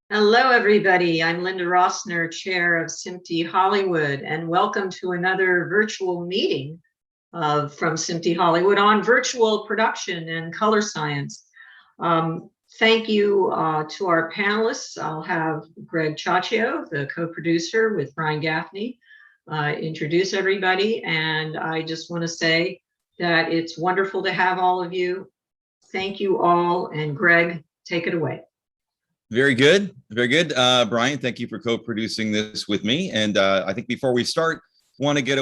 Hello, everybody. I'm Linda Rossner, chair of Smpte Hollywood, and welcome to another virtual meeting from Smpte Hollywood on virtual production and color science. Thank you to our panelists. I'll have Greg Ciaccio, the co-producer with Brian Gaffney, introduce everybody. And I just want to say that it's wonderful to have all of you. Thank you all. And Greg, take it away. Very good. Very good. Brian, thank you for co-producing this with me. And I think before we start, want to get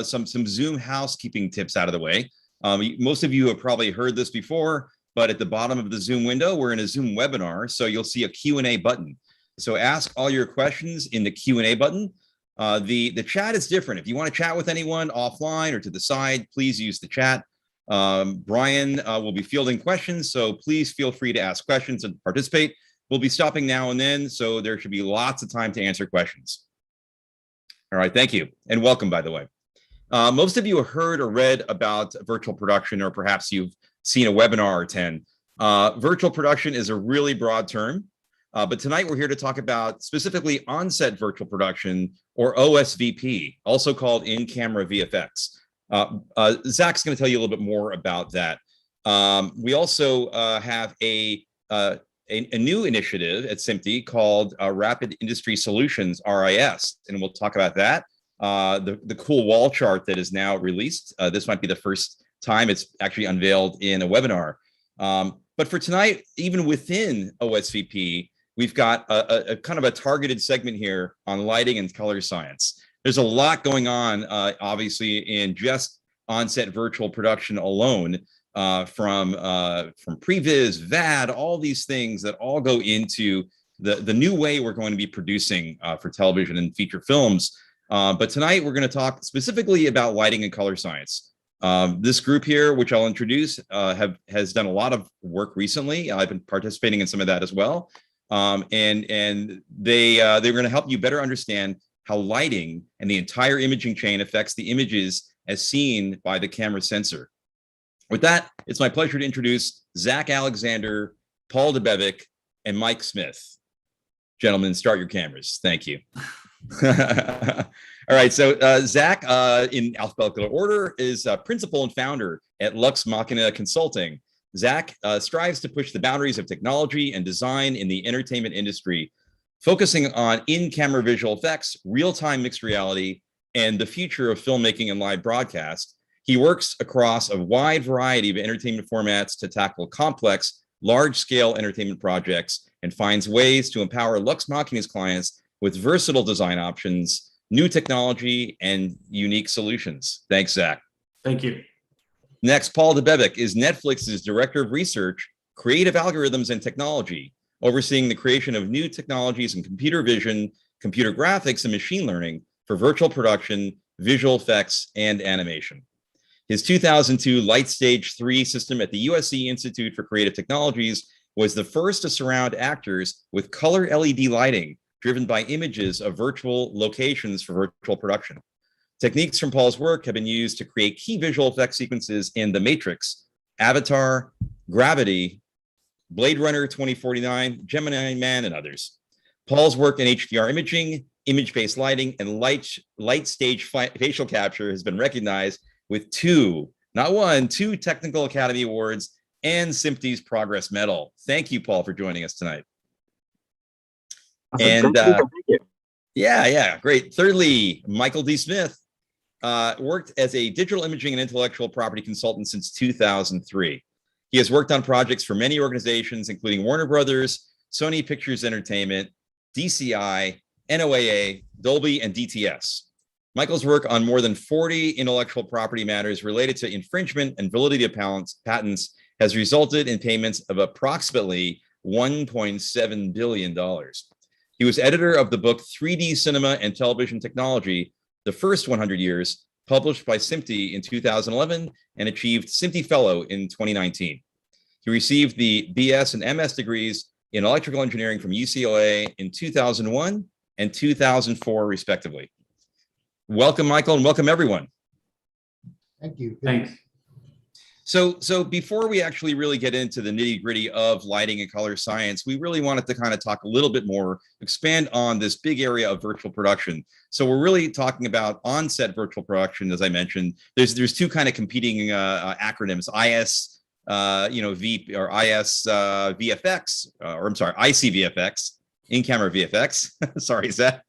some Zoom housekeeping tips out of the way. Most of you have probably heard this before, but at the bottom of the Zoom window, we're in a Zoom webinar, so you'll see a Q&A button. So ask all your questions in the Q&A button. The chat is different. If you want to chat with anyone offline or to the side, please use the chat. Brian will be fielding questions, so please feel free to ask questions and participate. We'll be stopping now and then, so there should be lots of time to answer questions. All right, thank you, and welcome, by the way. Most of you have heard or read about virtual production, or perhaps you've seen a webinar or 10. Virtual production is a really broad term, but tonight we're here to talk about specifically on-set virtual production, or OSVP, also called in-camera VFX. Zach's going to tell you a little bit more about that. We also have a new initiative at Smpte called Rapid Industry Solutions, RIS, and we'll talk about that. The cool wall chart that is now released. This might be the first time it's actually unveiled in a webinar. But for tonight, even within OSVP, we've got a kind of a targeted segment here on lighting and color science. There's a lot going on, obviously, in just on-set virtual production alone. From previs, VAD, all these things that all go into the new way we're going to be producing for television and feature films. But tonight we're going to talk specifically about lighting and color science. This group here, which I'll introduce, has done a lot of work recently. I've been participating in some of that as well. And they're going to help you better understand how lighting and the entire imaging chain affects the images as seen by the camera sensor. With that, it's my pleasure to introduce Zach Alexander, Paul Debik, and Mike Smith. Gentlemen, start your cameras. Thank you. All right, so Zach, in alphabetical order, is principal and founder at Lux Machina Consulting. Zach strives to push the boundaries of technology and design in the entertainment industry, focusing on in-camera visual effects, real-time mixed reality, and the future of filmmaking and live broadcast. He works across a wide variety of entertainment formats to tackle complex, large-scale entertainment projects and finds ways to empower Lux Machina's clients with versatile design options, new technology, and unique solutions. Thanks, Zach. Thank you. Next, Paul Debik is Netflix's Director of Research, Creative Algorithms and Technology, overseeing the creation of new technologies in computer vision, computer graphics, and machine learning for virtual production, visual effects, and animation. His 2002 Lightstage 3 system at the USC Institute for Creative Technologies was the first to surround actors with color LED lighting driven by images of virtual locations for virtual production. Techniques from Paul's work have been used to create key visual effect sequences in The Matrix, Avatar, Gravity, Blade Runner 2049, Gemini Man, and others. Paul's work in HDR imaging, image-based lighting, and light stage facial capture has been recognized with two Technical Academy Awards and Smpte's Progress Medal. Thank you, Paul, for joining us tonight. Awesome. Yeah, great. Thirdly, Michael D. Smith worked as a digital imaging and intellectual property consultant since 2003. He has worked on projects for many organizations, including Warner Brothers, Sony Pictures Entertainment, DCI, NOAA, Dolby, and DTS. Michael's work on more than 40 intellectual property matters related to infringement and validity of patents has resulted in payments of approximately $1.7 billion. He was editor of the book 3D Cinema and Television Technology, The First 100 Years, published by Smpte in 2011 and achieved Smpte Fellow in 2019. He received the BS and MS degrees in electrical engineering from UCLA in 2001 and 2004, respectively. Welcome, Michael, and welcome everyone. Thank you. Thanks. So before we actually really get into the nitty gritty of lighting and color science, we really wanted to kind of talk a little bit more, expand on this big area of virtual production. So we're really talking about on-set virtual production, as I mentioned. There's two kind of competing acronyms: IS, V or IS VFX, or I'm sorry, IC VFX, in-camera VFX. Sorry, Zach,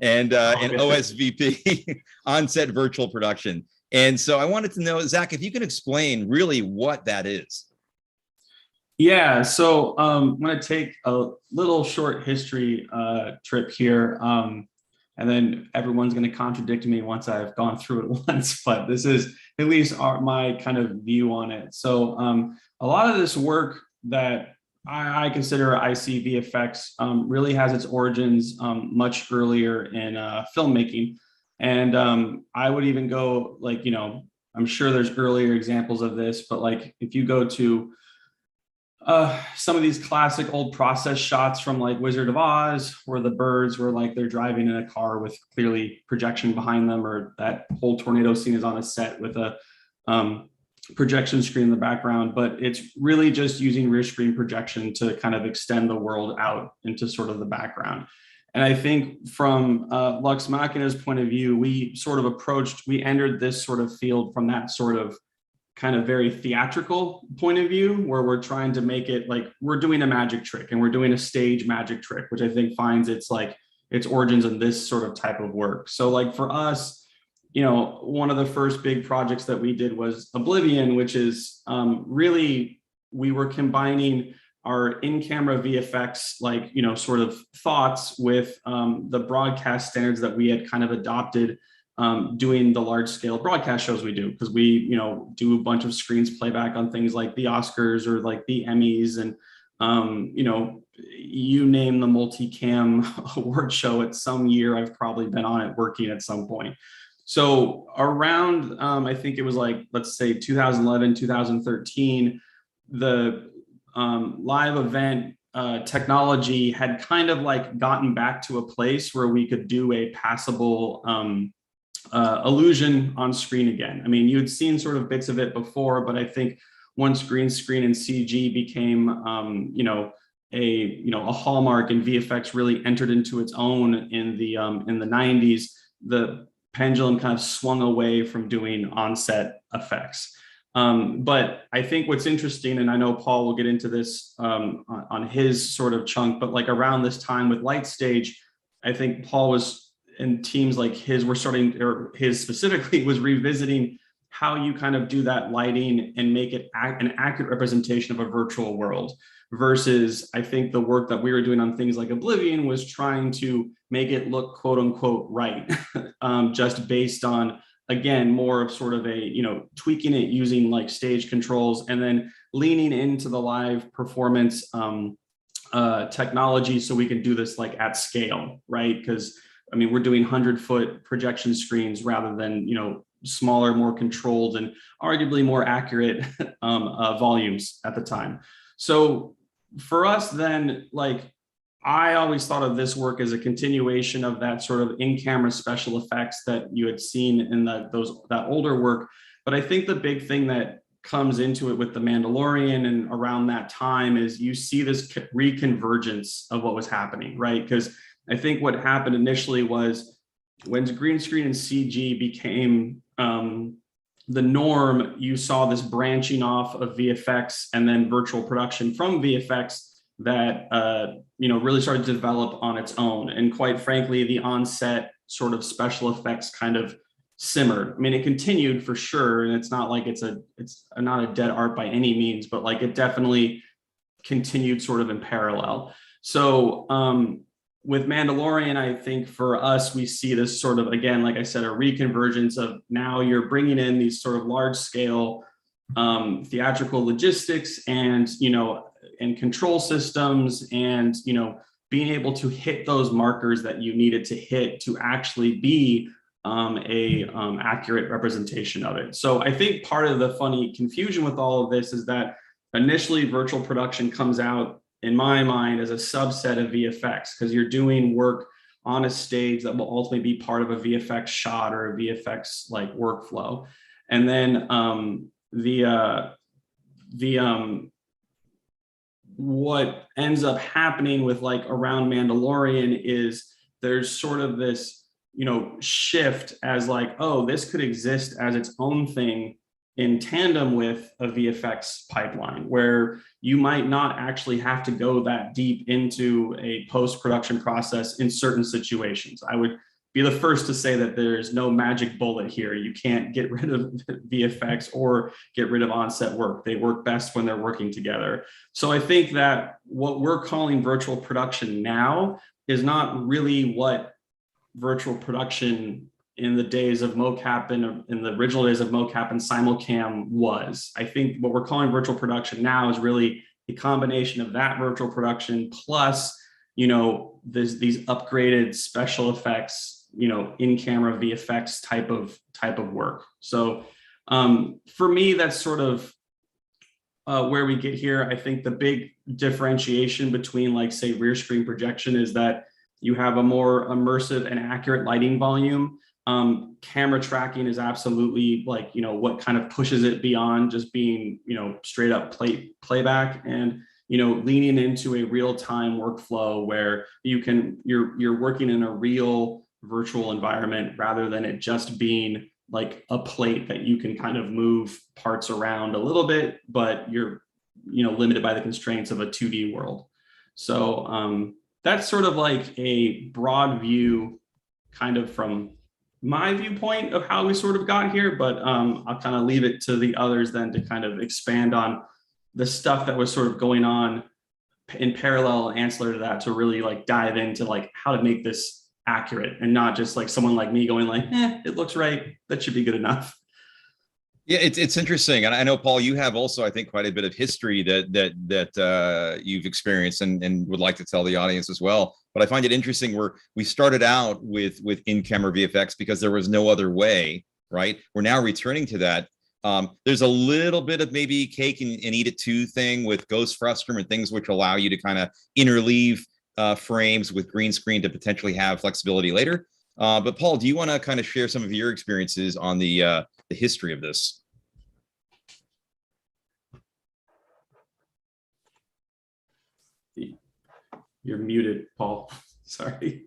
and OSVP, on-set virtual production. And so I wanted to know, Zach, if you can explain really what that is. Yeah, so I'm going to take a little short history trip here, and then everyone's going to contradict me once I've gone through it once, but this is at least my kind of view on it. So a lot of this work that I consider IC VFX really has its origins much earlier in filmmaking. And I would even go like, I'm sure there's earlier examples of this, but like if you go to some of these classic old process shots from like Wizard of Oz, where the birds were like they're driving in a car with clearly projection behind them, or that whole tornado scene is on a set with a projection screen in the background, but it's really just using rear screen projection to kind of extend the world out into sort of the background. And I think from Lux Machina's point of view, we entered this sort of field from that sort of kind of very theatrical point of view, where we're trying to make it like we're doing a magic trick and we're doing a stage magic trick, which I think finds its origins in this sort of type of work. So like for us, one of the first big projects that we did was Oblivion, which is really, we were combining our in-camera VFX, sort of thoughts with the broadcast standards that we had kind of adopted doing the large scale broadcast shows we do, because we, do a bunch of screens playback on things like the Oscars or like the Emmys and, you name the multicam award show at some year, I've probably been on it working at some point. So around, I think it was like, let's say 2011, 2013, the live event technology had kind of like gotten back to a place where we could do a passable illusion on screen again. I mean, you'd seen sort of bits of it before, but I think once green screen and CG became, a hallmark, and VFX really entered into its own in the 90s, the pendulum kind of swung away from doing on-set effects. But I think what's interesting, and I know Paul will get into this on his sort of chunk, but like around this time with Light Stage, I think Paul was, and teams like his were starting, or his specifically was revisiting how you kind of do that lighting and make it an accurate representation of a virtual world, versus I think the work that we were doing on things like Oblivion was trying to make it look quote unquote right, just based on, again, more of sort of a, tweaking it using like stage controls and then leaning into the live performance technology so we can do this like at scale, right? Because I mean, we're doing 100-foot projection screens rather than, smaller, more controlled and arguably more accurate volumes at the time. So for us then, like, I always thought of this work as a continuation of that sort of in-camera special effects that you had seen in that older work. But I think the big thing that comes into it with The Mandalorian and around that time is you see this reconvergence of what was happening, right? Because I think what happened initially was when green screen and CG became the norm, you saw this branching off of VFX and then virtual production from VFX that really started to develop on its own. And quite frankly, the on-set sort of special effects kind of simmered. I mean, it continued for sure, and it's not like it's not a dead art by any means, but like it definitely continued sort of in parallel. So with Mandalorian, I think for us, we see this sort of, again, like I said, a reconvergence of now you're bringing in these sort of large scale theatrical logistics and, and control systems and, being able to hit those markers that you needed to hit to actually be accurate representation of it. So I think part of the funny confusion with all of this is that initially virtual production comes out in my mind, as a subset of VFX, because you're doing work on a stage that will ultimately be part of a VFX shot or a VFX like workflow. And then what ends up happening with like around Mandalorian is there's sort of this, you know, shift as like, oh, this could exist as its own thing in tandem with a VFX pipeline, where you might not actually have to go that deep into a post-production process in certain situations. I would be the first to say that there's no magic bullet here. You can't get rid of VFX or get rid of on-set work. They work best when they're working together. So I think that what we're calling virtual production now is not really what virtual production in the days of mocap and in the original days of mocap and simulcam was. I think what we're calling virtual production now is really a combination of that virtual production plus, you know, these upgraded special effects, you know, in-camera VFX type of work. So for me, that's sort of where we get here. I think the big differentiation between, like, say, rear screen projection is that you have a more immersive and accurate lighting volume. Camera tracking is absolutely, like, you know, what kind of pushes it beyond just being, you know, straight up playback, and, you know, leaning into a real-time workflow where you're working in a real virtual environment rather than it just being like a plate that you can kind of move parts around a little bit, but you're, you know, limited by the constraints of a 2D world. So that's sort of like a broad view kind of from my viewpoint of how we sort of got here, but I'll kind of leave it to the others then to kind of expand on the stuff that was sort of going on in parallel, ancillary to that, to really like dive into like how to make this accurate and not just like someone like me going like, it looks right, that should be good enough. Yeah, it's interesting, and I know, Paul, you have also, I think, quite a bit of history that you've experienced and would like to tell the audience as well. But I find it interesting where we started out with in-camera VFX because there was no other way, right? We're now returning to that. There's a little bit of maybe cake and eat it too thing with Ghost Frustum and things which allow you to kind of interleave frames with green screen to potentially have flexibility later. But Paul, do you want to kind of share some of your experiences on the history of this? You're muted, Paul. Sorry.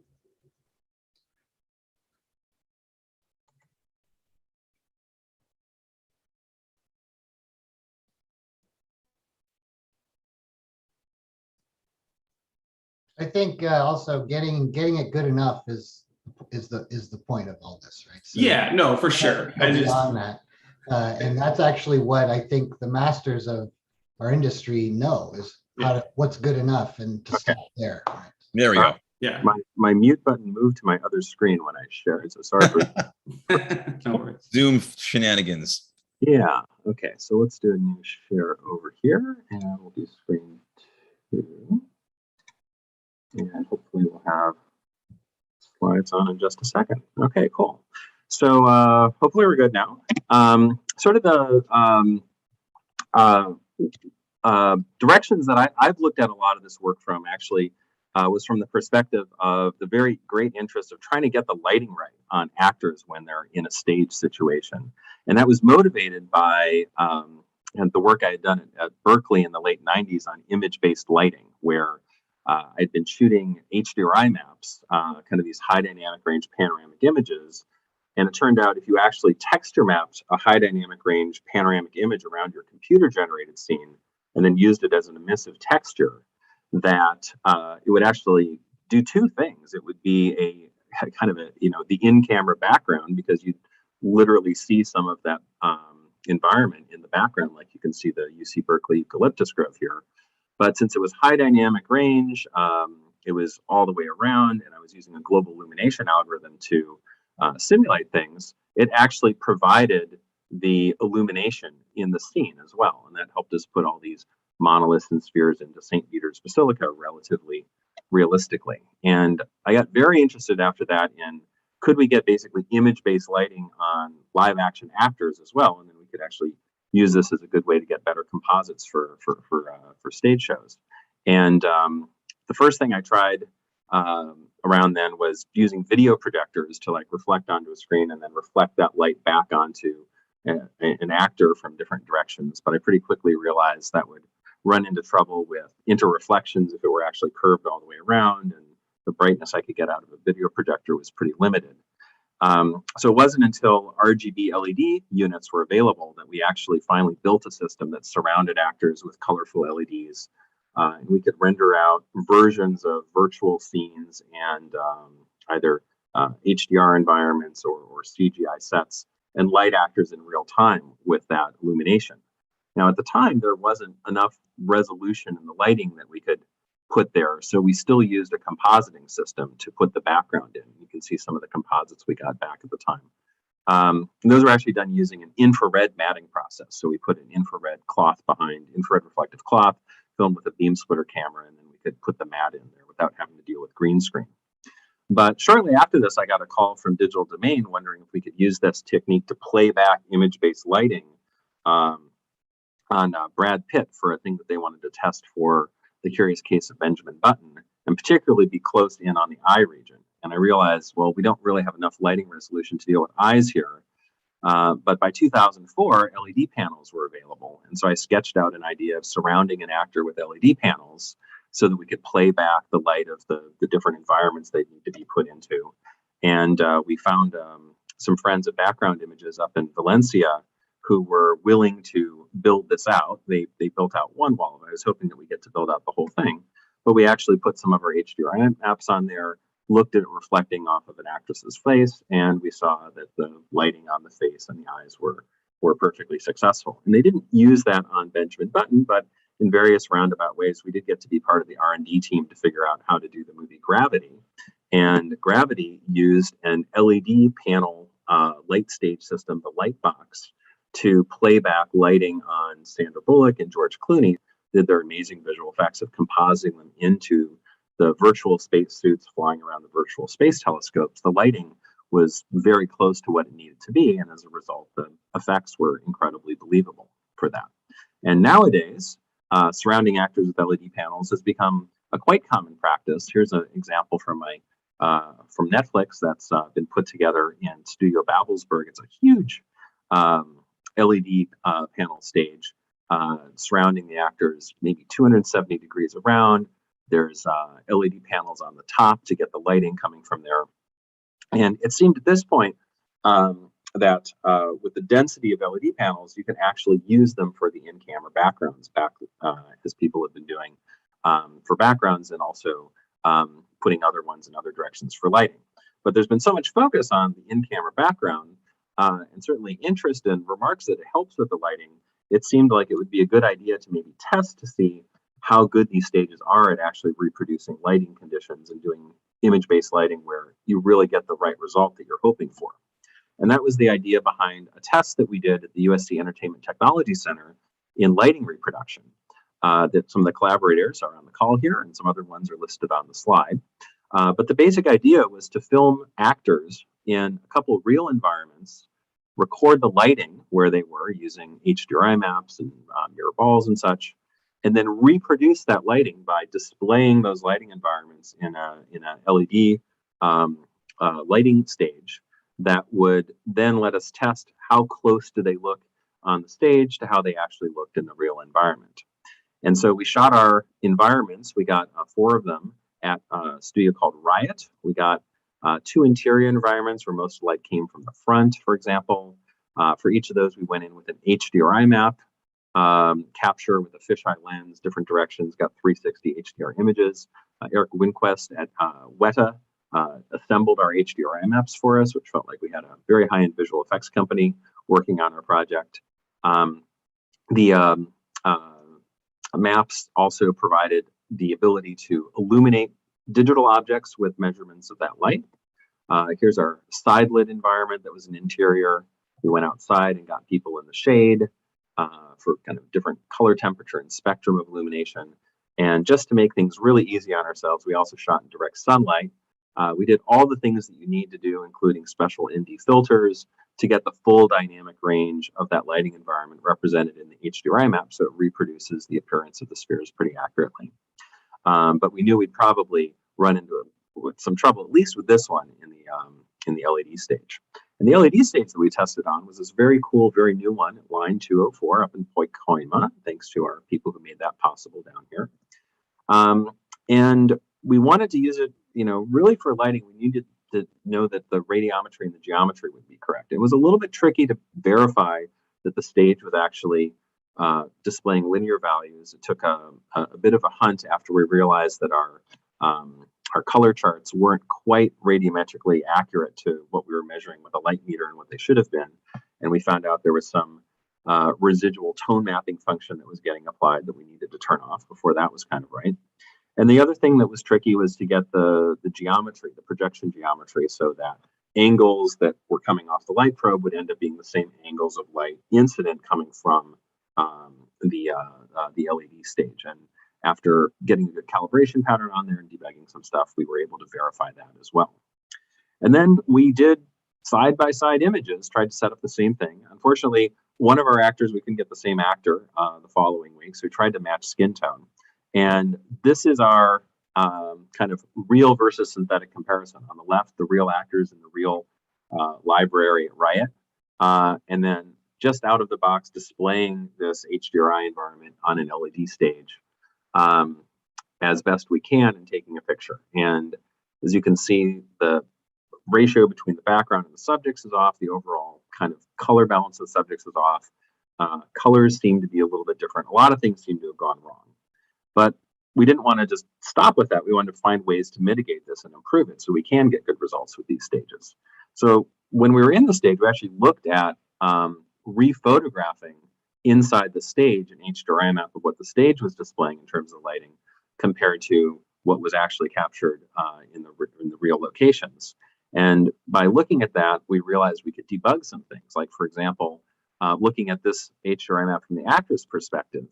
I think also getting it good enough is the point of all this, right? So yeah, no, for sure. Beyond that, and that's actually what I think the masters of our industry know is what's good enough, and to stop there. Right? There we go. Yeah. My mute button moved to my other screen when I shared, so sorry for no worries. Zoom shenanigans. Yeah. Okay. So let's do a new share over here, and we'll do screen 2, and hopefully we'll have slides on in just a second. Okay. Cool. So hopefully we're good now. Sort of the directions that I've looked at a lot of this work from actually was from the perspective of the very great interest of trying to get the lighting right on actors when they're in a stage situation. And that was motivated by and the work I had done at Berkeley in the late 90s on image-based lighting, where I'd been shooting HDRI maps, kind of these high dynamic range panoramic images. And it turned out if you actually texture mapped a high dynamic range panoramic image around your computer generated scene and then used it as an emissive texture, that it would actually do two things. It would be a kind of a, you know, the in-camera background, because you'd literally see some of that environment in the background, like you can see the UC Berkeley eucalyptus grove here. But since it was high dynamic range, it was all the way around, and I was using a global illumination algorithm to simulate things, it actually provided the illumination in the scene as well. And that helped us put all these monoliths and spheres into St. Peter's Basilica relatively realistically. And I got very interested after that in, could we get basically image-based lighting on live action actors as well? And then we could actually use this as a good way to get better composites for stage shows. And the first thing I tried around then was using video projectors to like reflect onto a screen and then reflect that light back onto an actor from different directions. But I pretty quickly realized that would run into trouble with interreflections if it were actually curved all the way around, and the brightness I could get out of a video projector was pretty limited. So it wasn't until RGB LED units were available that we actually finally built a system that surrounded actors with colorful LEDs. And we could render out versions of virtual scenes and either HDR environments or CGI sets and light actors in real time with that illumination. Now, at the time, there wasn't enough resolution in the lighting that we could put there, so we still used a compositing system to put the background in. You can see some of the composites we got back at the time. Those were actually done using an infrared matting process. So we put an infrared cloth behind, infrared reflective cloth, filmed with a beam splitter camera, and then we could put the mat in there without having to deal with green screen. But shortly after this, I got a call from Digital Domain wondering if we could use this technique to play back image-based lighting on Brad Pitt for a thing that they wanted to test for The Curious Case of Benjamin Button, and particularly be close in on the eye region. And I realized, well, we don't really have enough lighting resolution to deal with eyes here. But by 2004, LED panels were available. And so I sketched out an idea of surrounding an actor with LED panels so that we could play back the light of the different environments they need to be put into. And we found some friends at Background Images up in Valencia who were willing to build this out. They built out one wall. I was hoping that we get to build out the whole thing. But we actually put some of our HDR maps on there, looked at it reflecting off of an actress's face, and we saw that the lighting on the face and the eyes were perfectly successful. And they didn't use that on Benjamin Button, but in various roundabout ways, we did get to be part of the R&D team to figure out how to do the movie Gravity. And Gravity used an LED panel light stage system, the Lightbox, to play back lighting on Sandra Bullock and George Clooney. Did their amazing visual effects of compositing them into the virtual space suits flying around the virtual space telescopes. The lighting was very close to what it needed to be, and as a result, the effects were incredibly believable for that. And nowadays, surrounding actors with LED panels has become a quite common practice. Here's an example from from Netflix that's been put together in Studio Babelsberg. It's a huge LED panel stage surrounding the actors, maybe 270 degrees around. There's LED panels on the top to get the lighting coming from there. And it seemed at this point that with the density of LED panels, you can actually use them for the in-camera backgrounds, as people have been doing for backgrounds, and also putting other ones in other directions for lighting. But there's been so much focus on the in-camera background and certainly interest and remarks that it helps with the lighting. It seemed like it would be a good idea to maybe test to see how good these stages are at actually reproducing lighting conditions and doing image-based lighting where you really get the right result that you're hoping for. And that was the idea behind a test that we did at the USC Entertainment Technology Center in lighting reproduction. That some of the collaborators are on the call here, and some other ones are listed on the slide. But the basic idea was to film actors in a couple of real environments, record the lighting where they were using HDRI maps and mirror balls and such, and then reproduce that lighting by displaying those lighting environments in a LED lighting stage that would then let us test how close do they look on the stage to how they actually looked in the real environment. And so we shot our environments. We got 4 of them at a studio called Riot. We got 2 interior environments where most of the light came from the front, for example. For each of those, we went in with an HDRI map, capture with a fisheye lens, different directions, got 360 HDR images. Eric Winquest at Weta assembled our HDRI maps for us, which felt like we had a very high-end visual effects company working on our project. The maps also provided the ability to illuminate digital objects with measurements of that light. Here's our side lit environment that was an interior. We went outside and got people in the shade for kind of different color temperature and spectrum of illumination. And just to make things really easy on ourselves, we also shot in direct sunlight. We did all the things that you need to do, including special ND filters, to get the full dynamic range of that lighting environment represented in the HDRI map, so it reproduces the appearance of the spheres pretty accurately. but we knew we'd probably run into with some trouble, at least with this one in the LED stage. And the LED stage that we tested on was this very cool, very new one at line 204 up in Poicoima, thanks to our people who made that possible down here. And we wanted to use it, really for lighting. We needed to know that the radiometry and the geometry would be correct. It was a little bit tricky to verify that the stage was actually displaying linear values. It took a bit of a hunt after we realized that our color charts weren't quite radiometrically accurate to what we were measuring with a light meter and what they should have been. And we found out there was some residual tone mapping function that was getting applied that we needed to turn off before that was kind of right. And the other thing that was tricky was to get the geometry, the projection geometry, so that angles that were coming off the light probe would end up being the same angles of light incident coming from the LED stage. And after getting a good calibration pattern on there and debugging some stuff, we were able to verify that as well. And then we did side-by-side images, tried to set up the same thing. Unfortunately, one of our actors, we couldn't get the same actor the following week, so we tried to match skin tone. And this is our kind of real versus synthetic comparison. On the left, the real actors in the real library at Riot. And then just out of the box displaying this HDRI environment on an LED stage as best we can and taking a picture. And as you can see, the ratio between the background and the subjects is off. The overall kind of color balance of the subjects is off. Colors seem to be a little bit different. A lot of things seem to have gone wrong. But we didn't want to just stop with that. We wanted to find ways to mitigate this and improve it so we can get good results with these stages. So when we were in the stage, we actually looked at rephotographing inside the stage an HDRI map of what the stage was displaying in terms of lighting compared to what was actually captured in the real locations. And by looking at that, we realized we could debug some things. Like, for example, looking at this HDRI map from the actor's perspective,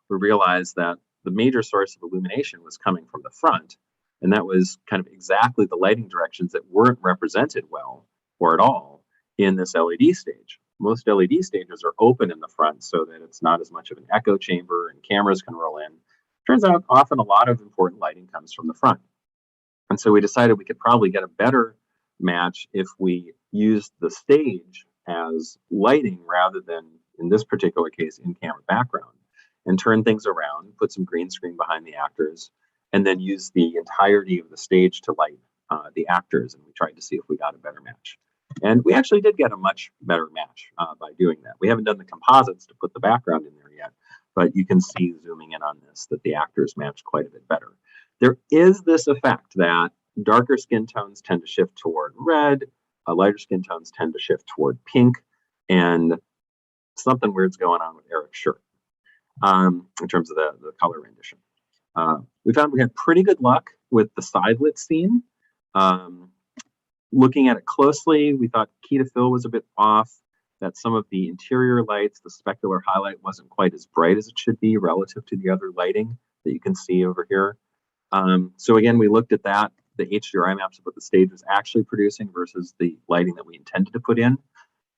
we realized that the major source of illumination was coming from the front. And that was kind of exactly the lighting directions that weren't represented well or at all in this LED stage. Most LED stages are open in the front so that it's not as much of an echo chamber and cameras can roll in. Turns out often a lot of important lighting comes from the front. And so we decided we could probably get a better match if we used the stage as lighting rather than, in this particular case, in-camera background, and turn things around, put some green screen behind the actors, and then use the entirety of the stage to light the actors. And we tried to see if we got a better match. And we actually did get a much better match by doing that. We haven't done the composites to put the background in there yet, but you can see zooming in on this that the actors match quite a bit better. There is this effect that darker skin tones tend to shift toward red, lighter skin tones tend to shift toward pink, and something weird's going on with Eric's shirt in terms of the color rendition. We found we had pretty good luck with the side lit scene. Looking at it closely, we thought key to fill was a bit off, that some of the interior lights, the specular highlight wasn't quite as bright as it should be relative to the other lighting that you can see over here. So again, we looked at that, the HDRI maps of what the stage was actually producing versus the lighting that we intended to put in.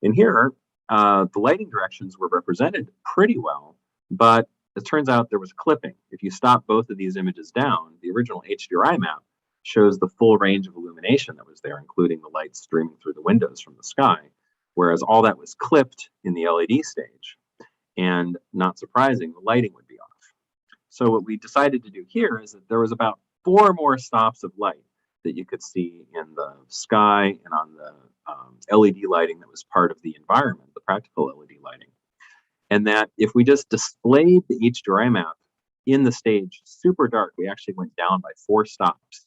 And here, the lighting directions were represented pretty well, but it turns out there was clipping. If you stop both of these images down, the original HDRI map shows the full range of illumination that was there, including the light streaming through the windows from the sky, whereas all that was clipped in the LED stage. And not surprising, the lighting would be off. So what we decided to do here is that there was about 4 more stops of light that you could see in the sky and on the LED lighting that was part of the environment, the practical LED lighting. And that if we just displayed the HDRI map in the stage super dark, we actually went down by 4 stops.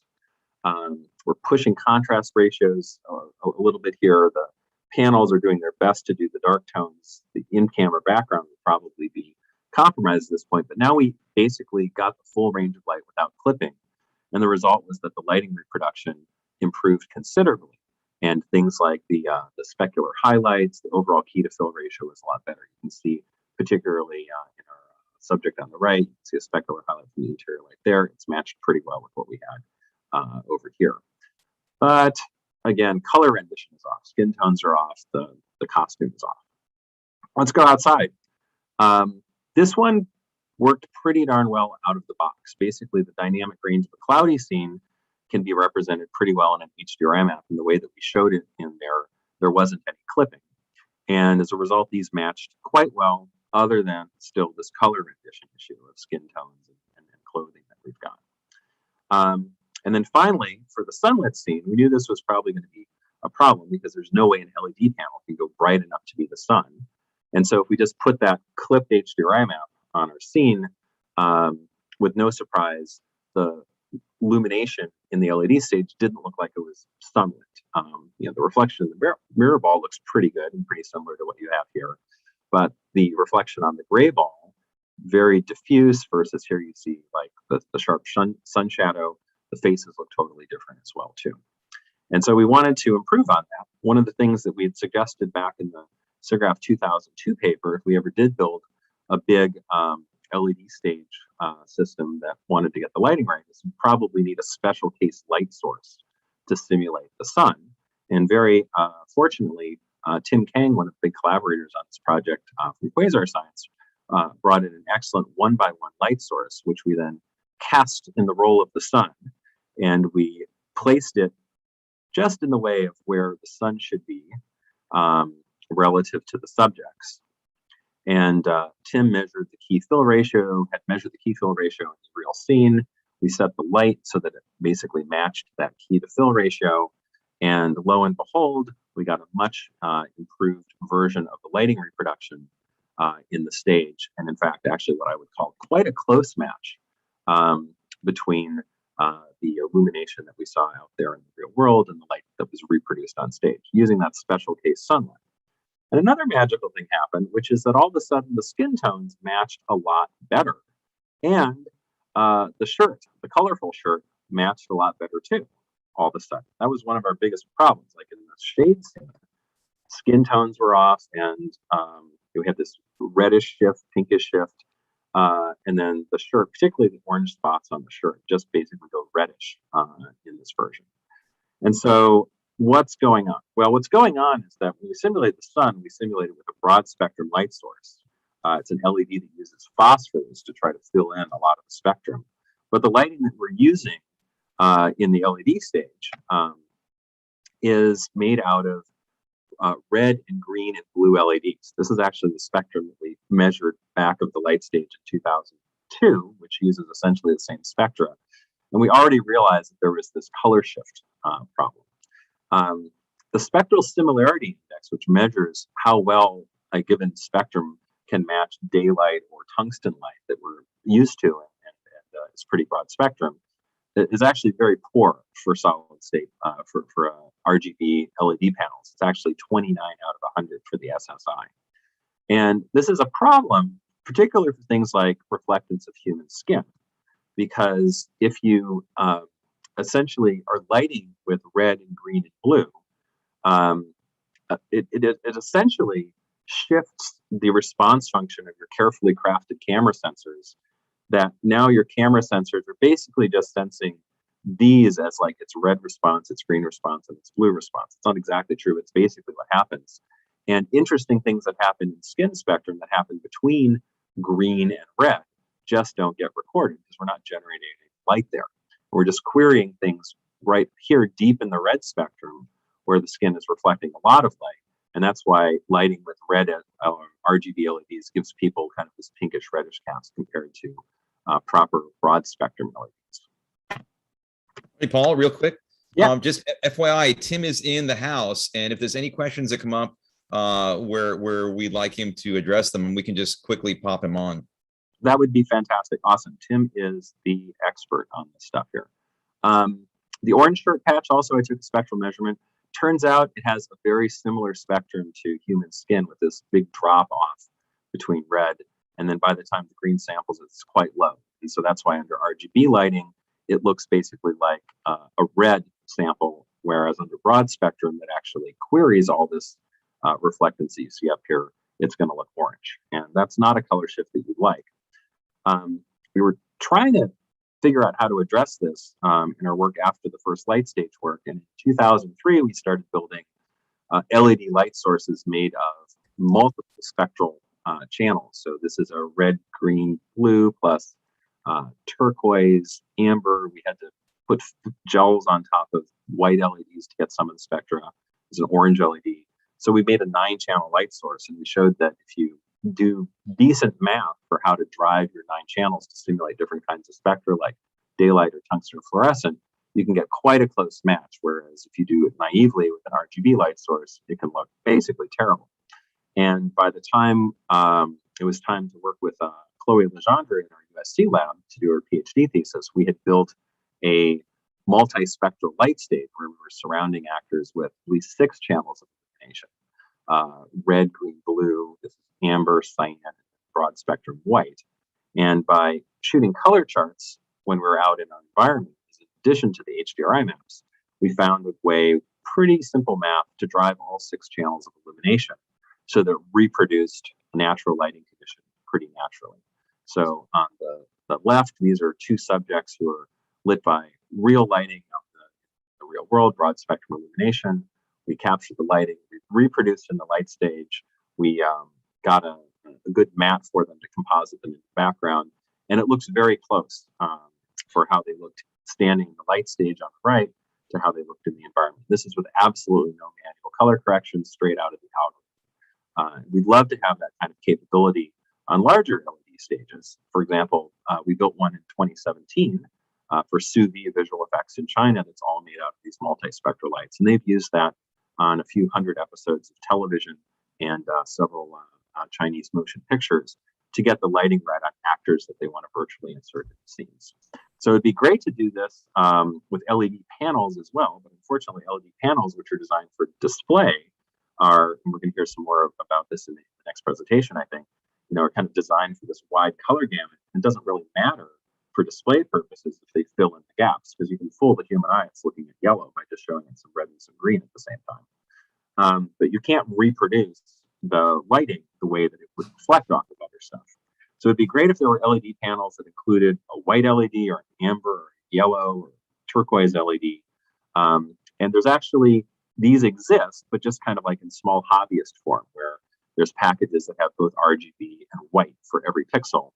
We're pushing contrast ratios a little bit here. The panels are doing their best to do the dark tones. The in-camera background would probably be compromised at this point, but now we basically got the full range of light without clipping. And the result was that the lighting reproduction improved considerably. And things like the specular highlights, the overall key to fill ratio was a lot better. You can see, particularly in our subject on the right, you can see a specular highlight from the interior light there. It's matched pretty well with what we had over here. But again, color rendition is off, skin tones are off, the costume is off. Let's go outside. This one worked pretty darn well out of the box. Basically, the dynamic range of a cloudy scene can be represented pretty well in an HDRI map. In the way that we showed it in there wasn't any clipping. And as a result, these matched quite well, other than still this color rendition issue of skin tones and clothing that we've got. And then finally, for the sunlit scene, we knew this was probably going to be a problem because there's no way an LED panel can go bright enough to be the sun. And so if we just put that clipped HDRI map on our scene, with no surprise, the illumination in the LED stage didn't look like it was sunlit. The reflection in the mirror ball looks pretty good and pretty similar to what you have here, but the reflection on the gray ball, very diffuse, versus here you see like the sharp sun shadow. The faces look totally different as well too. And so we wanted to improve on that. One of the things that we had suggested back in the SIGGRAPH 2002 paper, if we ever did build a big LED stage system that wanted to get the lighting right, is we probably need a special case light source to simulate the sun. And very fortunately, Tim Kang, one of the big collaborators on this project from Quasar Science, brought in an excellent 1x1 light source, which we then cast in the role of the sun. And we placed it just in the way of where the sun should be relative to the subjects. And Tim measured the key fill ratio, had measured the key fill ratio in the real scene. We set the light so that it basically matched that key to fill ratio. And lo and behold, we got a much improved version of the lighting reproduction in the stage. And in fact, actually what I would call quite a close match between the illumination that we saw out there in the real world and the light that was reproduced on stage using that special case sunlight. And another magical thing happened, which is that all of a sudden the skin tones matched a lot better. And the shirt, the colorful shirt, matched a lot better too, all of a sudden. That was one of our biggest problems. Like in the shade scene, skin tones were off, and we had this reddish shift, pinkish shift. And then the shirt, particularly the orange spots on the shirt, just basically go reddish in this version. And so what's going on? Well, what's going on is that when we simulate the sun, we simulate it with a broad spectrum light source. It's an LED that uses phosphors to try to fill in a lot of the spectrum. But the lighting that we're using in the LED stage is made out of red and green and blue LEDs. This is actually the spectrum that we measured back of the light stage in 2002, which uses essentially the same spectra. And we already realized that there was this color shift problem. The spectral similarity index, which measures how well a given spectrum can match daylight or tungsten light that we're used to, and it's pretty broad spectrum, is actually very poor for solid state, for RGB LED panels. It's actually 29 out of 100 for the SSI. And this is a problem, particularly for things like reflectance of human skin, because if you essentially are lighting with red and green and blue, it essentially shifts the response function of your carefully crafted camera sensors, that now your camera sensors are basically just sensing these as like it's red response, it's green response, and it's blue response. It's not exactly true. It's basically what happens. And interesting things that happen in skin spectrum that happen between green and red just don't get recorded because we're not generating any light there. We're just querying things right here deep in the red spectrum where the skin is reflecting a lot of light. And that's why lighting with red RGB LEDs gives people kind of this pinkish reddish cast compared to proper broad spectrum LEDs. Hey, Paul, real quick. Yeah. Just FYI, Tim is in the house, and if there's any questions that come up where we'd like him to address them, we can just quickly pop him on. That would be fantastic. Awesome. Tim is the expert on this stuff here. The orange shirt patch, also, I took a spectral measurement. Turns out it has a very similar spectrum to human skin with this big drop off between red. And then by the time the green samples, it's quite low. And so that's why under RGB lighting, it looks basically like a red sample, whereas under broad spectrum that actually queries all this reflectance you see up here, it's going to look orange. And that's not a color shift that you'd like. We were trying to figure out how to address this in our work after the first light stage work. And in 2003, we started building LED light sources made of multiple spectral channels. So this is a red, green, blue plus turquoise, amber. We had to put gels on top of white LEDs to get some of the spectra. There's an orange LED. So we made a 9-channel light source, and we showed that if you do decent math for how to drive your 9 channels to simulate different kinds of spectra like daylight or tungsten or fluorescent, you can get quite a close match. Whereas if you do it naively with an RGB light source, it can look basically terrible. And by the time it was time to work with Chloe Legendre in our USC lab to do her PhD thesis, we had built a multispectral light stage where we were surrounding actors with at least 6 channels of illumination. Red, green, blue, this is amber, cyan, broad spectrum white. And by shooting color charts when we were out in our environment, in addition to the HDRI maps, we found a way, pretty simple math, to drive all 6 channels of illumination so that it reproduced natural lighting condition pretty naturally. So on the left, these are 2 subjects who are lit by real lighting of the real world, broad spectrum illumination. We captured the lighting, we reproduced in the light stage. We got a good mat for them to composite them in the background. And it looks very close for how they looked standing in the light stage on the right to how they looked in the environment. This is with absolutely no manual color correction, straight out of the algorithm. We'd love to have that kind of capability on larger LED stages. For example, we built one in 2017 for sous vide visual effects in China that's all made out of these multispectral lights. And they've used that on a few hundred episodes of television and several Chinese motion pictures to get the lighting right on actors that they want to virtually insert in the scenes. So it'd be great to do this with LED panels as well, but unfortunately LED panels, which are designed for display, are, and we're going to hear some more about this in the next presentation, I think, are kind of designed for this wide color gamut, and doesn't really matter for display purposes if they fill in the gaps, because you can fool the human eye that's looking at yellow by just showing it some red and some green at the same time. But you can't reproduce the lighting the way that it would reflect off of other stuff. So it'd be great if there were LED panels that included a white LED or an amber or yellow or turquoise LED. And there's actually, these exist, but just kind of like in small hobbyist form, where there's packages that have both RGB and white for every pixel.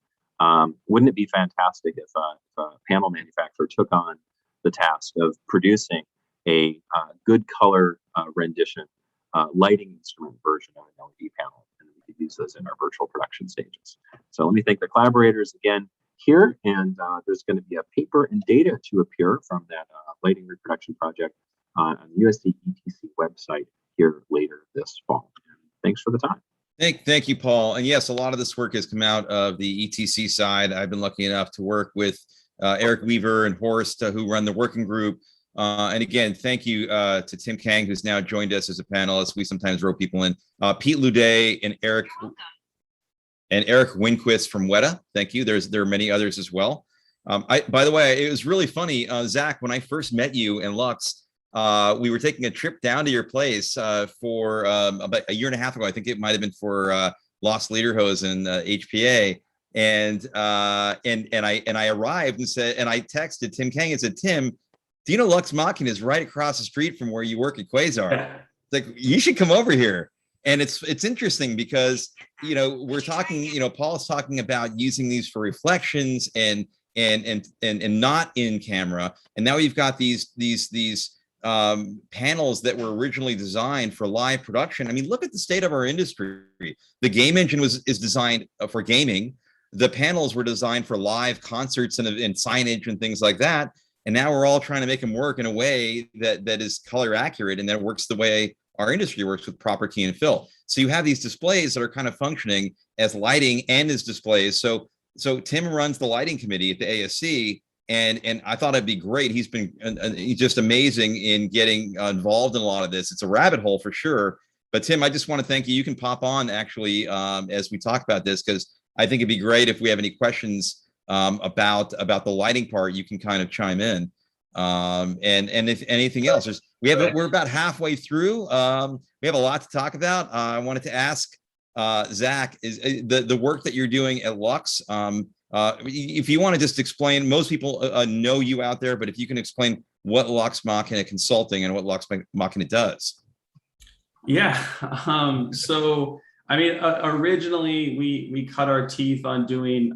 Wouldn't it be fantastic if a panel manufacturer took on the task of producing a good color rendition lighting instrument version of an LED panel, and we could use those in our virtual production stages. So let me thank the collaborators again here, and there's going to be a paper and data to appear from that lighting reproduction project on the USC ETC website here later this fall. And thanks for the time. Thank you, Paul. And yes, a lot of this work has come out of the ETC side. I've been lucky enough to work with Eric Weaver and Horst, who run the working group. And again, thank you to Tim Kang, who's now joined us as a panelist. We sometimes rope people in. Pete Luday and Eric Winquist from Weta. Thank you. There are many others as well. By the way, it was really funny, Zach, when I first met you in Lux, we were taking a trip down to your place for about a year and a half ago. I think it might have been for Lost Lederhosen HPA. And I arrived and said, and I texted Tim Kang and said, Tim, do you know Lux Machina is right across the street from where you work at Quasar? It's like, you should come over here. And it's interesting because, we're talking, Paul's talking about using these for reflections and not in camera. And now we've got these panels that were originally designed for live production. I mean, look at the state of our industry. The game engine is designed for gaming. The panels were designed for live concerts and signage and things like that. And now we're all trying to make them work in a way that is color accurate and that works the way our industry works with proper key and fill. So you have these displays that are kind of functioning as lighting and as displays. So Tim runs the lighting committee at the ASC, and I thought it'd be great. He's been just amazing in getting involved in a lot of this. It's a rabbit hole for sure. But Tim, I just want to thank you. You can pop on actually as we talk about this, because I think it'd be great if we have any questions about the lighting part. You can kind of chime in, and if anything else, we're about halfway through. We have a lot to talk about. I wanted to ask Zach, is the work that you're doing at Lux. If you want to just explain, most people know you out there, but if you can explain what Lux Machina Consulting and what Lux Machina does. Yeah. So I mean, originally we cut our teeth on doing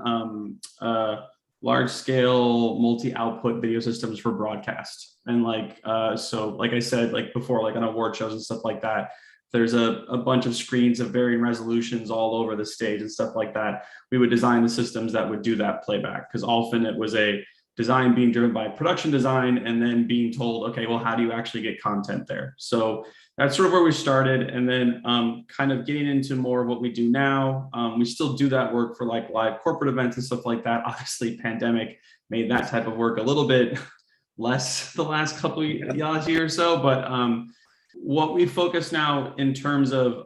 large scale multi-output video systems for broadcast. And like, so like I said, like before, like on award shows and stuff like that, there's a bunch of screens of varying resolutions all over the stage and stuff like that. We would design the systems that would do that playback, because often it was a design being driven by production design and then being told, okay, well, how do you actually get content there? So that's sort of where we started. And then kind of getting into more of what we do now. We still do that work for like live corporate events and stuff like that. Obviously, pandemic made that type of work a little bit less the last couple of years or so. But what we focus now in terms of,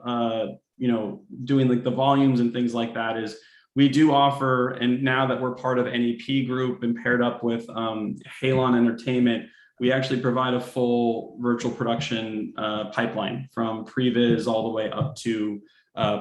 doing like the volumes and things like that is we do offer, and now that we're part of NEP Group and paired up with Halon Entertainment, we actually provide a full virtual production pipeline from previs all the way up to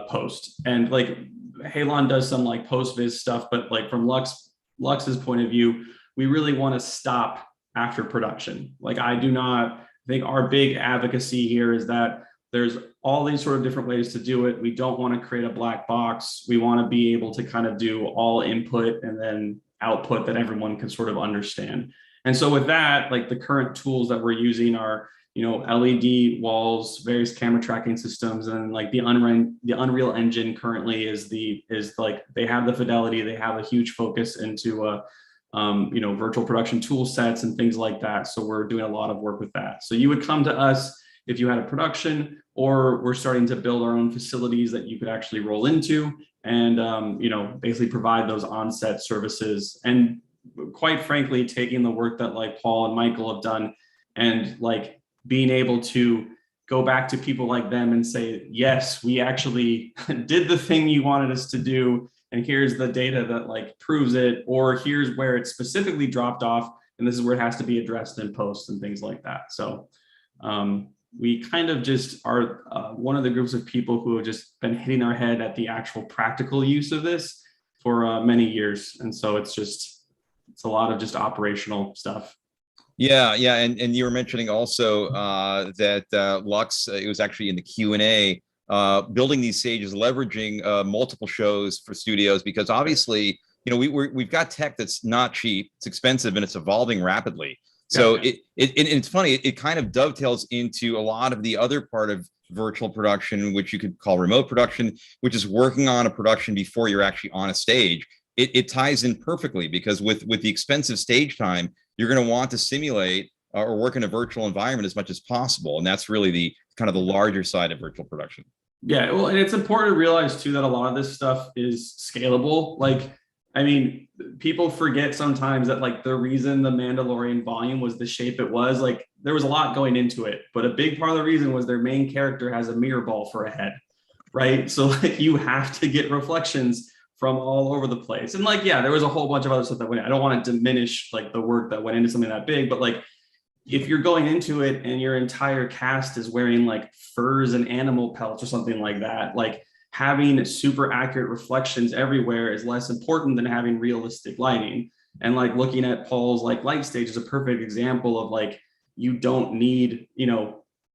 post. And like Halon does some like post-viz stuff, but like from Lux's point of view, we really want to stop after production. Like I think our big advocacy here is that there's all these sort of different ways to do it. We don't want to create a black box. We want to be able to kind of do all input and then output that everyone can sort of understand. And so with that, like the current tools that we're using are, LED walls, various camera tracking systems, and like the Unreal Engine currently is like they have the fidelity, they have a huge focus into virtual production tool sets and things like that. So we're doing a lot of work with that. So you would come to us if you had a production, or we're starting to build our own facilities that you could actually roll into and, basically provide those on-set services. And quite frankly, taking the work that like Paul and Michael have done and like being able to go back to people like them and say, yes, we actually did the thing you wanted us to do. And here's the data that like proves it, or here's where it specifically dropped off. And this is where it has to be addressed in post and things like that. So we kind of just are one of the groups of people who have just been hitting our head at the actual practical use of this for many years. And so it's a lot of just operational stuff. Yeah. And you were mentioning also that Lux, it was actually in the Q&A, building these stages, leveraging multiple shows for studios, because obviously, we've got tech that's not cheap, it's expensive, and it's evolving rapidly. So it's funny, it kind of dovetails into a lot of the other part of virtual production, which you could call remote production, which is working on a production before you're actually on a stage. It ties in perfectly, because with the expensive stage time, you're going to want to simulate or work in a virtual environment as much as possible. And that's really the kind of the larger side of virtual production. Yeah, well, and it's important to realize too that a lot of this stuff is scalable. Like, I mean, people forget sometimes that like the reason the Mandalorian volume was the shape it was, like there was a lot going into it, but a big part of the reason was their main character has a mirror ball for a head, right? So like you have to get reflections from all over the place. And like, yeah, there was a whole bunch of other stuff that went in. I don't want to diminish like the work that went into something that big, but like if you're going into it and your entire cast is wearing like furs and animal pelts or something like that, like having super accurate reflections everywhere is less important than having realistic lighting. And like looking at Paul's like light stage is a perfect example of like, you don't need,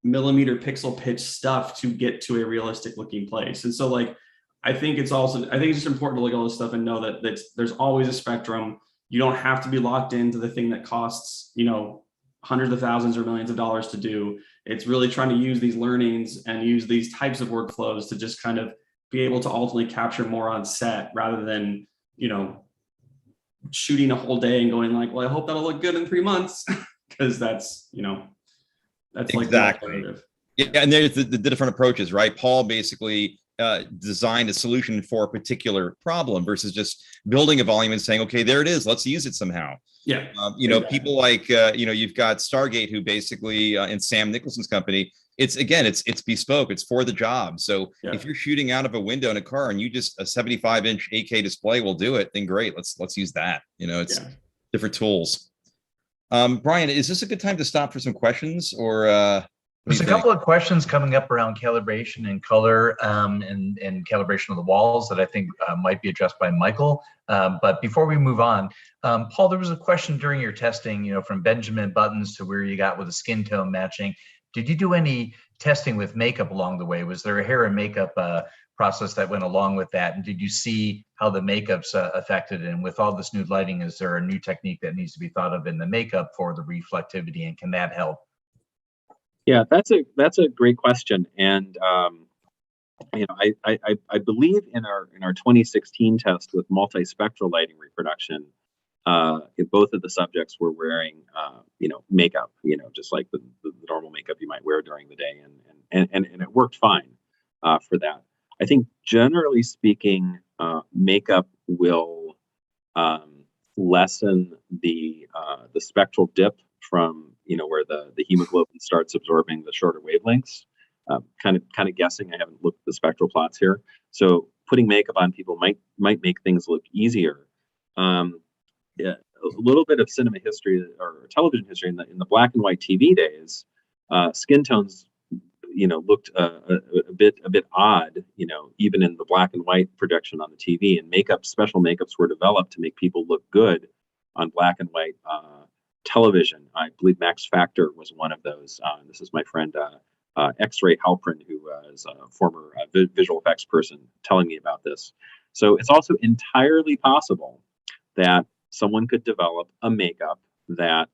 millimeter pixel pitch stuff to get to a realistic looking place. And so like, I think it's just important to look at all this stuff and know that there's always a spectrum. You don't have to be locked into the thing that costs, hundreds of thousands or millions of dollars to do. It's really trying to use these learnings and use these types of workflows to just kind of be able to ultimately capture more on set rather than, shooting a whole day and going like, well, I hope that'll look good in 3 months. Because that's like exactly. Yeah, and there's the different approaches, right? Paul basically designed a solution for a particular problem versus just building a volume and saying, okay, there it is, let's use it somehow. Yeah. Exactly. People like, you've got Stargate, who basically, in Sam Nicholson's company, it's bespoke, it's for the job. So if you're shooting out of a window in a car and you just a 75-inch 8K display will do it, then great, let's use that. It's different tools. Brian, is this a good time to stop for some questions, or there's a couple of questions coming up around calibration and color and calibration of the walls that I think might be addressed by Michael. But before we move on, Paul, there was a question during your testing, from Benjamin Buttons to where you got with the skin tone matching. Did you do any testing with makeup along the way? Was there a hair and makeup process that went along with that? And did you see how the makeup's affected? And with all this new lighting, is there a new technique that needs to be thought of in the makeup for the reflectivity, and can that help? Yeah, that's a great question. And I believe in our 2016 test with multispectral lighting reproduction, both of the subjects were wearing makeup, just like the normal makeup you might wear during the day, and it worked fine for that. I think generally speaking, makeup will lessen the spectral dip from where the hemoglobin starts absorbing the shorter wavelengths. Kind of guessing. I haven't looked at the spectral plots here. So putting makeup on people might make things look easier. Yeah, a little bit of cinema history or television history in the black and white TV days, skin tones, looked a bit odd, even in the black and white projection on the TV. And special makeups were developed to make people look good on black and white television. I believe Max Factor was one of those. This is my friend X-Ray Halprin, who is a former visual effects person, telling me about this. So it's also entirely possible that someone could develop a makeup that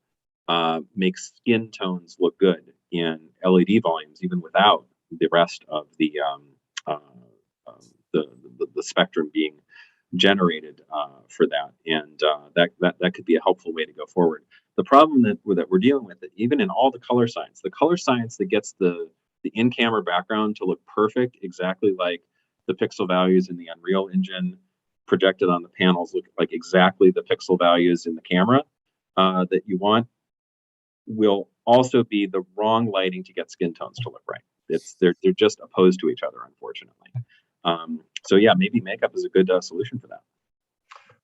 makes skin tones look good in LED volumes, even without the rest of the spectrum being generated for that, and that could be a helpful way to go forward. The problem that we're dealing with, even in all the color science that gets the in-camera background to look perfect, exactly like the pixel values in the Unreal Engine projected on the panels look like exactly the pixel values in the camera that you want, will also be the wrong lighting to get skin tones to look right. They're just opposed to each other, unfortunately. So yeah, maybe makeup is a good solution for that.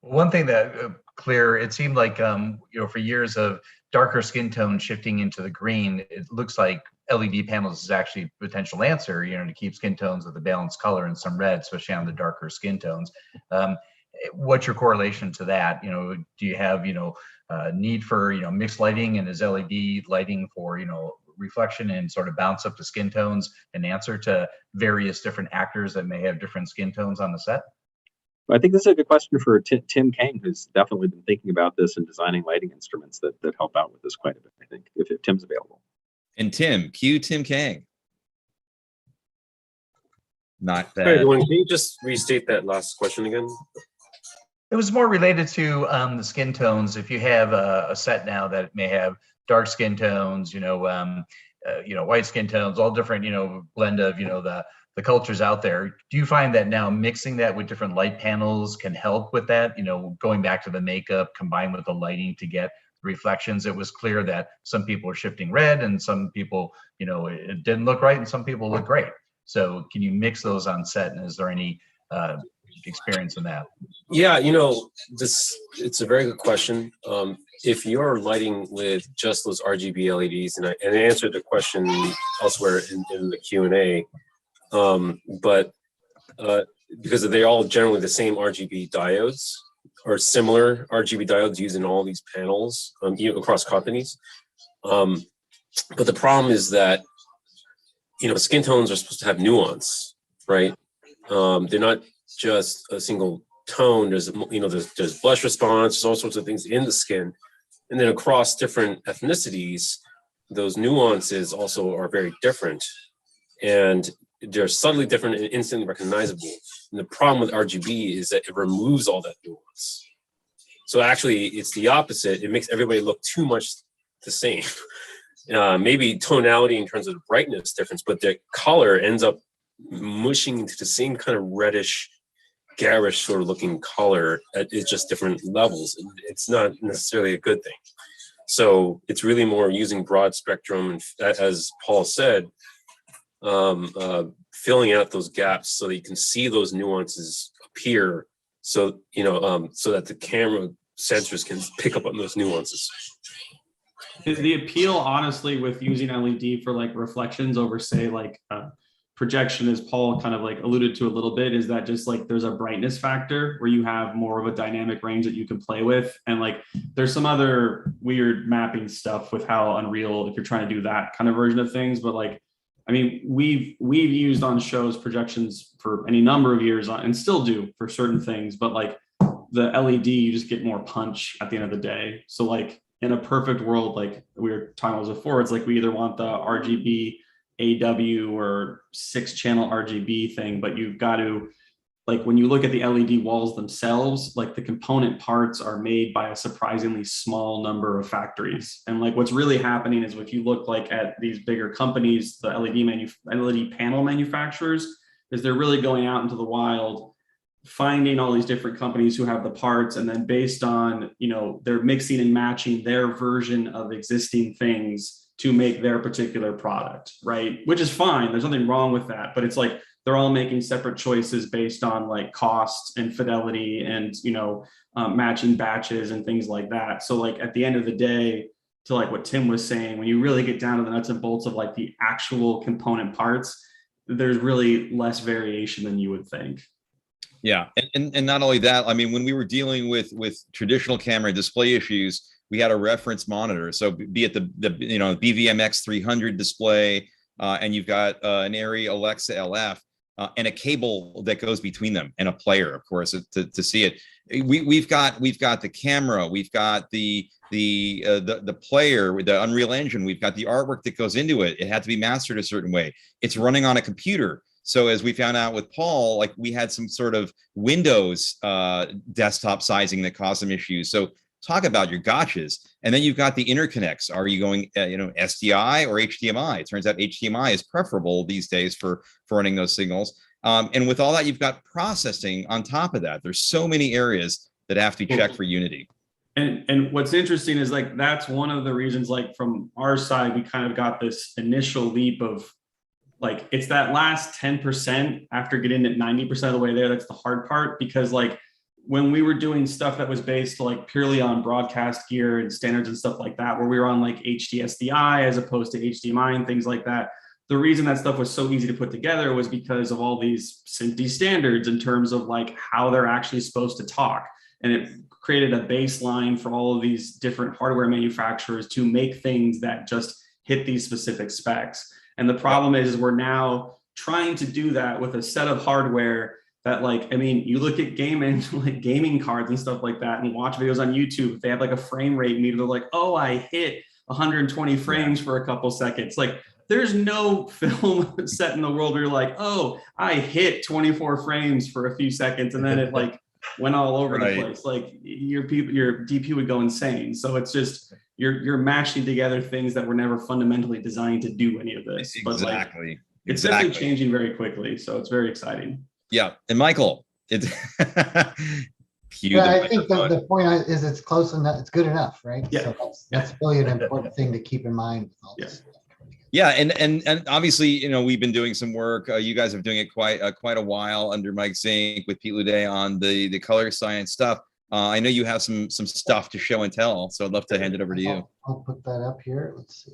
One thing that clear, it seemed like for years of darker skin tone shifting into the green, it looks like LED panels is actually a potential answer, to keep skin tones with a balanced color and some red, especially on the darker skin tones. What's your correlation to that? Do you have need for mixed lighting, and is LED lighting for reflection and sort of bounce up the skin tones an answer to various different actors that may have different skin tones on the set? I think this is a good question for Tim Kang, who's definitely been thinking about this and designing lighting instruments that help out with this quite a bit, I think, if Tim's available. And cue Tim Kang. Not bad. Hey, everyone, can you just restate that last question again? It was more related to the skin tones. If you have a set now that may have dark skin tones, white skin tones, all different, blend of, the cultures out there. Do you find that now mixing that with different light panels can help with that? Going back to the makeup combined with the lighting to get reflections. It was clear that some people were shifting red, and some people, it didn't look right, and some people look great. So can you mix those on set, and is there any experience in that? Yeah, it's a very good question. If you're lighting with just those RGB LEDs, and I answered the question elsewhere in the Q&A, but because they're all generally the same RGB diodes or similar RGB diodes used in all these panels across companies. But the problem is that skin tones are supposed to have nuance, right? They're not just a single tone. There's there's blush response, there's all sorts of things in the skin, and then across different ethnicities, those nuances also are very different, and they're subtly different and instantly recognizable. And the problem with RGB is that it removes all that nuance. So actually, it's the opposite. It makes everybody look too much the same. Maybe tonality in terms of the brightness difference, but the color ends up mushing into the same kind of reddish, garish sort of looking color. It's just different levels. It's not necessarily a good thing. So it's really more using broad spectrum, and as Paul said, filling out those gaps so that you can see those nuances appear, so so that the camera sensors can pick up on those nuances. The appeal, honestly, with using LED for like reflections over, say, like projection, as Paul kind of like alluded to a little bit, is that just like there's a brightness factor where you have more of a dynamic range that you can play with. And like there's some other weird mapping stuff with how Unreal, if you're trying to do that kind of version of things, but like I mean, we've used on shows projections for any number of years and still do for certain things, but like the LED, you just get more punch at the end of the day. So like in a perfect world, like we were talking about before, it's like we either want the RGB AW or 6-channel RGB thing, but you've got to, like when you look at the LED walls themselves, like the component parts are made by a surprisingly small number of factories. And like what's really happening is if you look like at these bigger companies, the LED panel manufacturers, is they're really going out into the wild, finding all these different companies who have the parts, and then based on, you know, they're mixing and matching their version of existing things to make their particular product, right? Which is fine. There's nothing wrong with that, but it's like they're all making separate choices based on like cost and fidelity and, you know, matching batches and things like that. So like at the end of the day, to like what Tim was saying, when you really get down to the nuts and bolts of like the actual component parts, there's really less variation than you would think. Yeah, and not only that, I mean, when we were dealing with traditional camera display issues, we had a reference monitor. So be it the you know, BVMX 300 display, and you've got an Arri Alexa LF, and a cable that goes between them, and a player, of course, to see it. We've got the camera, we've got the player with the Unreal Engine, we've got the artwork that goes into it. It had to be mastered a certain way. It's running on a computer. So as we found out with Paul, like we had some sort of Windows desktop sizing that caused some issues. So talk about your gotchas. And then you've got the interconnects. Are you going, you know, SDI or HDMI? It turns out HDMI is preferable these days for running those signals. And with all that, you've got processing on top of that. There's so many areas that have to be checked for Unity. And what's interesting is like, that's one of the reasons, like from our side, we kind of got this initial leap of like, it's that last 10% after getting it 90% of the way there. That's the hard part, because like when we were doing stuff that was based like purely on broadcast gear and standards and stuff like that, where we were on like HD SDI as opposed to HDMI and things like that, the reason that stuff was so easy to put together was because of all these Smpte standards in terms of like how they're actually supposed to talk. And it created a baseline for all of these different hardware manufacturers to make things that just hit these specific specs. And the problem is we're now trying to do that with a set of hardware that, like, I mean, you look at like gaming cards and stuff like that and watch videos on YouTube. If they have like a frame rate meter, they're like, oh, I hit 120 frames for a couple seconds. Like there's no film set in the world where you're like, oh, I hit 24 frames for a few seconds. And then it like went all over the place. Like your DP would go insane. So it's just, you're mashing together things that were never fundamentally designed to do any of this. Exactly. But like, it's definitely changing very quickly. So it's very exciting. Yeah. And Michael, it's yeah, I think the point is it's close enough, it's good enough, right? Yeah. So that's really an important thing to keep in mind with all this. Yeah, and obviously, you know, we've been doing some work. You guys have been doing it quite a while under Mike Zink with Pete Luday on the color science stuff. I know you have some stuff to show and tell, so I'd love to hand it over to you. I'll put that up here. Let's see.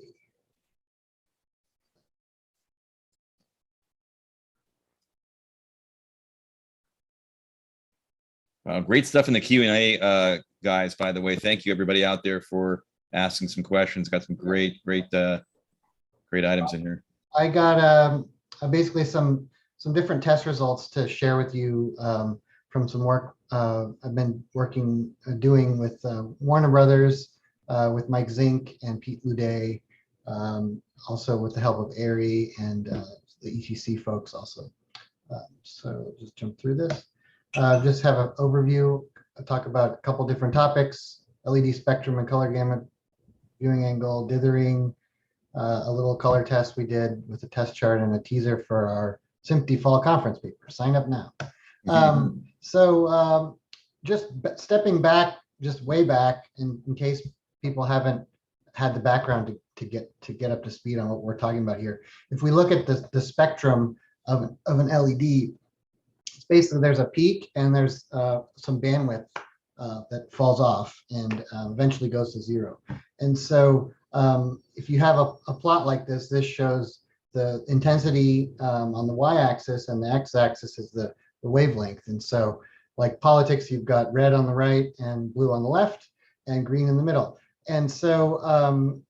Great stuff in the Q&A, guys, by the way. Thank you, everybody out there, for asking some questions. Got some great items in here. I got basically some different test results to share with you from some work I've been doing with Warner Brothers, with Mike Zink and Pete Luday, also with the help of Arri and the ETC folks also. So just jump through this. Just have an overview. I'll talk about a couple different topics: LED spectrum and color gamut, viewing angle, dithering, a little color test we did with a test chart, and a teaser for our Smpte Fall Conference paper. Sign up now. So just stepping back, just way back, in case people haven't had the background to get up to speed on what we're talking about here. If we look at the spectrum of an LED, it's basically there's a peak and there's some bandwidth that falls off and eventually goes to zero. And so if you have a plot like this, this shows the intensity on the y-axis, and the x-axis is the wavelength. And so like politics, you've got red on the right and blue on the left and green in the middle. And so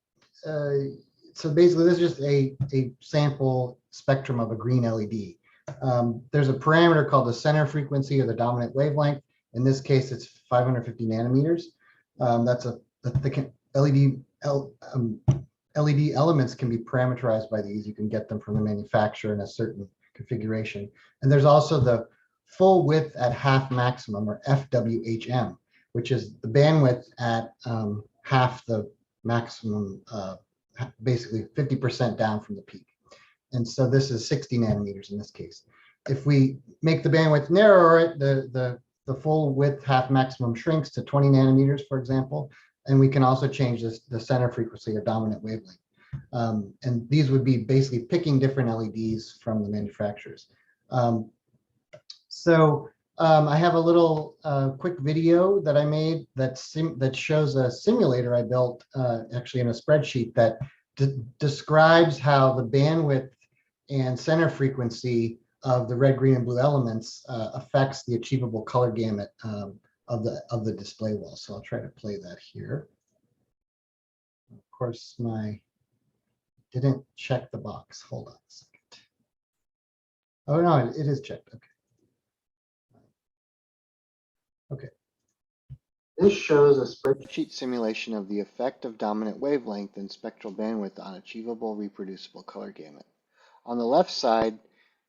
so basically this is just a sample spectrum of a green LED. There's a parameter called the center frequency or the dominant wavelength. In this case, it's 550 nanometers. The LED elements can be parameterized by these. You can get them from the manufacturer in a certain configuration. And there's also the full width at half maximum, or FWHM, which is the bandwidth at half the maximum, basically 50% down from the peak. And so this is 60 nanometers in this case. If we make the bandwidth narrower, the full width half maximum shrinks to 20 nanometers, for example. And we can also change the center frequency or dominant wavelength. And these would be basically picking different LEDs from the manufacturers. I have a little quick video that I made that shows a simulator I built actually in a spreadsheet that describes how the bandwidth and center frequency of the red, green, and blue elements affects the achievable color gamut of the display wall. So I'll try to play that here. Of course, didn't check the box. Hold on a second. Oh no, it is checked. Okay. Okay. This shows a spreadsheet simulation of the effect of dominant wavelength and spectral bandwidth on achievable reproducible color gamut. On the left side,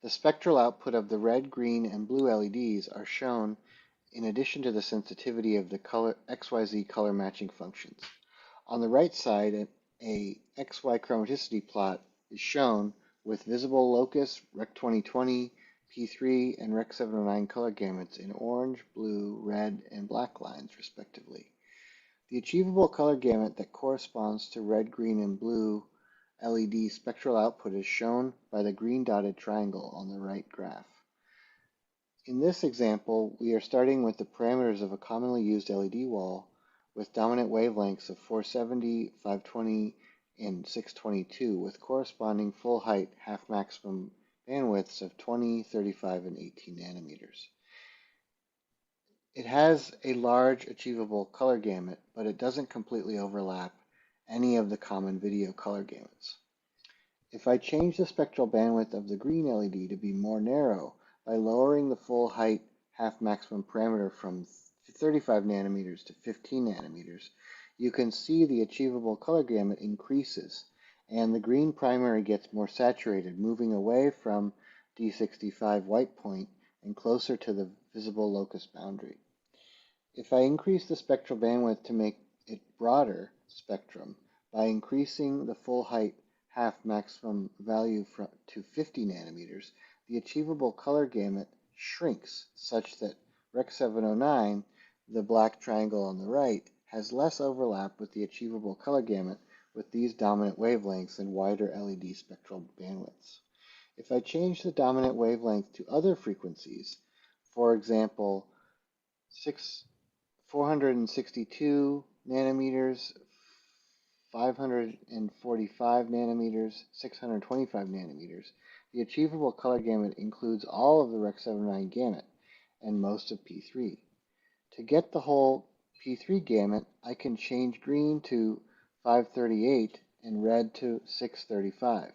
the spectral output of the red, green, and blue LEDs are shown in addition to the sensitivity of the XYZ color matching functions. On the right side, a XY chromaticity plot is shown with visible locus, Rec 2020, P3, and Rec 709 color gamuts in orange, blue, red, and black lines, respectively. The achievable color gamut that corresponds to red, green, and blue LED spectral output is shown by the green dotted triangle on the right graph. In this example, we are starting with the parameters of a commonly used LED wall with dominant wavelengths of 470, 520, and 622 with corresponding full height half maximum bandwidths of 20, 35, and 18 nanometers. It has a large achievable color gamut, but it doesn't completely overlap any of the common video color gamuts. If I change the spectral bandwidth of the green LED to be more narrow by lowering the full height half maximum parameter from 35 nanometers to 15 nanometers, you can see the achievable color gamut increases and the green primary gets more saturated, moving away from D65 white point and closer to the visible locus boundary. If I increase the spectral bandwidth to make it broader spectrum by increasing the full height half maximum value to 50 nanometers, the achievable color gamut shrinks such that Rec 709, the black triangle on the right, has less overlap with the achievable color gamut with these dominant wavelengths and wider LED spectral bandwidths. If I change the dominant wavelength to other frequencies, for example, 462 nanometers, 545 nanometers, 625 nanometers, the achievable color gamut includes all of the Rec 709 gamut and most of P3. To get the whole P3 gamut, I can change green to 538 and red to 635.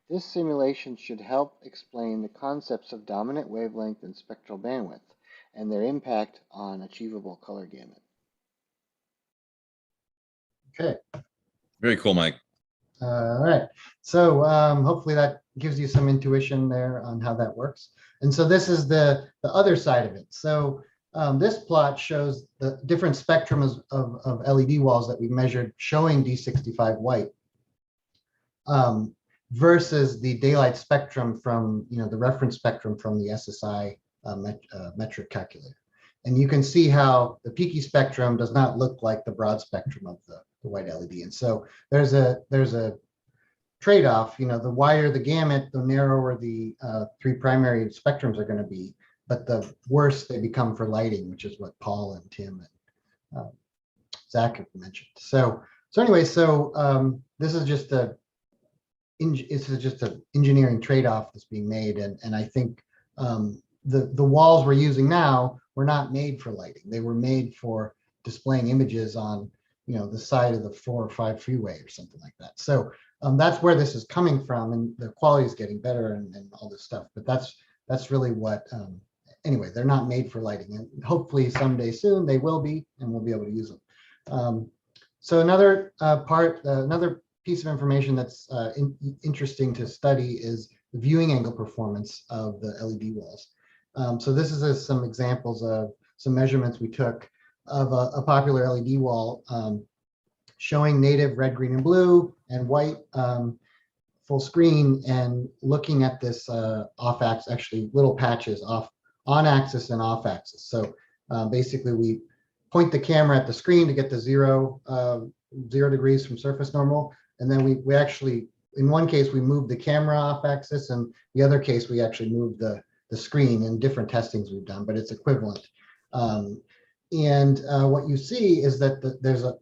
This simulation should help explain the concepts of dominant wavelength and spectral bandwidth and their impact on achievable color gamut. Okay. Very cool, Mike. All right. So hopefully that gives you some intuition there on how that works. And so this is the other side of it. So this plot shows the different spectrums of LED walls that we measured showing D65 white versus the daylight spectrum from, the reference spectrum from the SSI metric calculator. And you can see how the peaky spectrum does not look like the broad spectrum of the white LED. And so there's a trade-off, the wider the gamut, the narrower the three primary spectrums are going to be, but the worse they become for lighting, which is what Paul and Tim and Zach have mentioned. So anyway, this is just an engineering trade-off that's being made, and I think the walls we're using now were not made for lighting. They were made for displaying images on the side of the 4 or 5 freeway or something like that. So That's where this is coming from, and the quality is getting better and all this stuff. But that's really what. Anyway, they're not made for lighting, and hopefully someday soon they will be, and we'll be able to use them. So another another piece of information that's interesting to study is the viewing angle performance of the LED walls. So this is some examples of some measurements we took of a popular LED wall showing native red, green, and blue and white full screen, and looking at this off axis, actually little patches on axis and off axis. So basically we point the camera at the screen to get the 0 degrees from surface normal. And then we actually, in one case, we moved the camera off axis, and the other case, we actually moved the screen. In different testings we've done, but it's equivalent. And what you see is that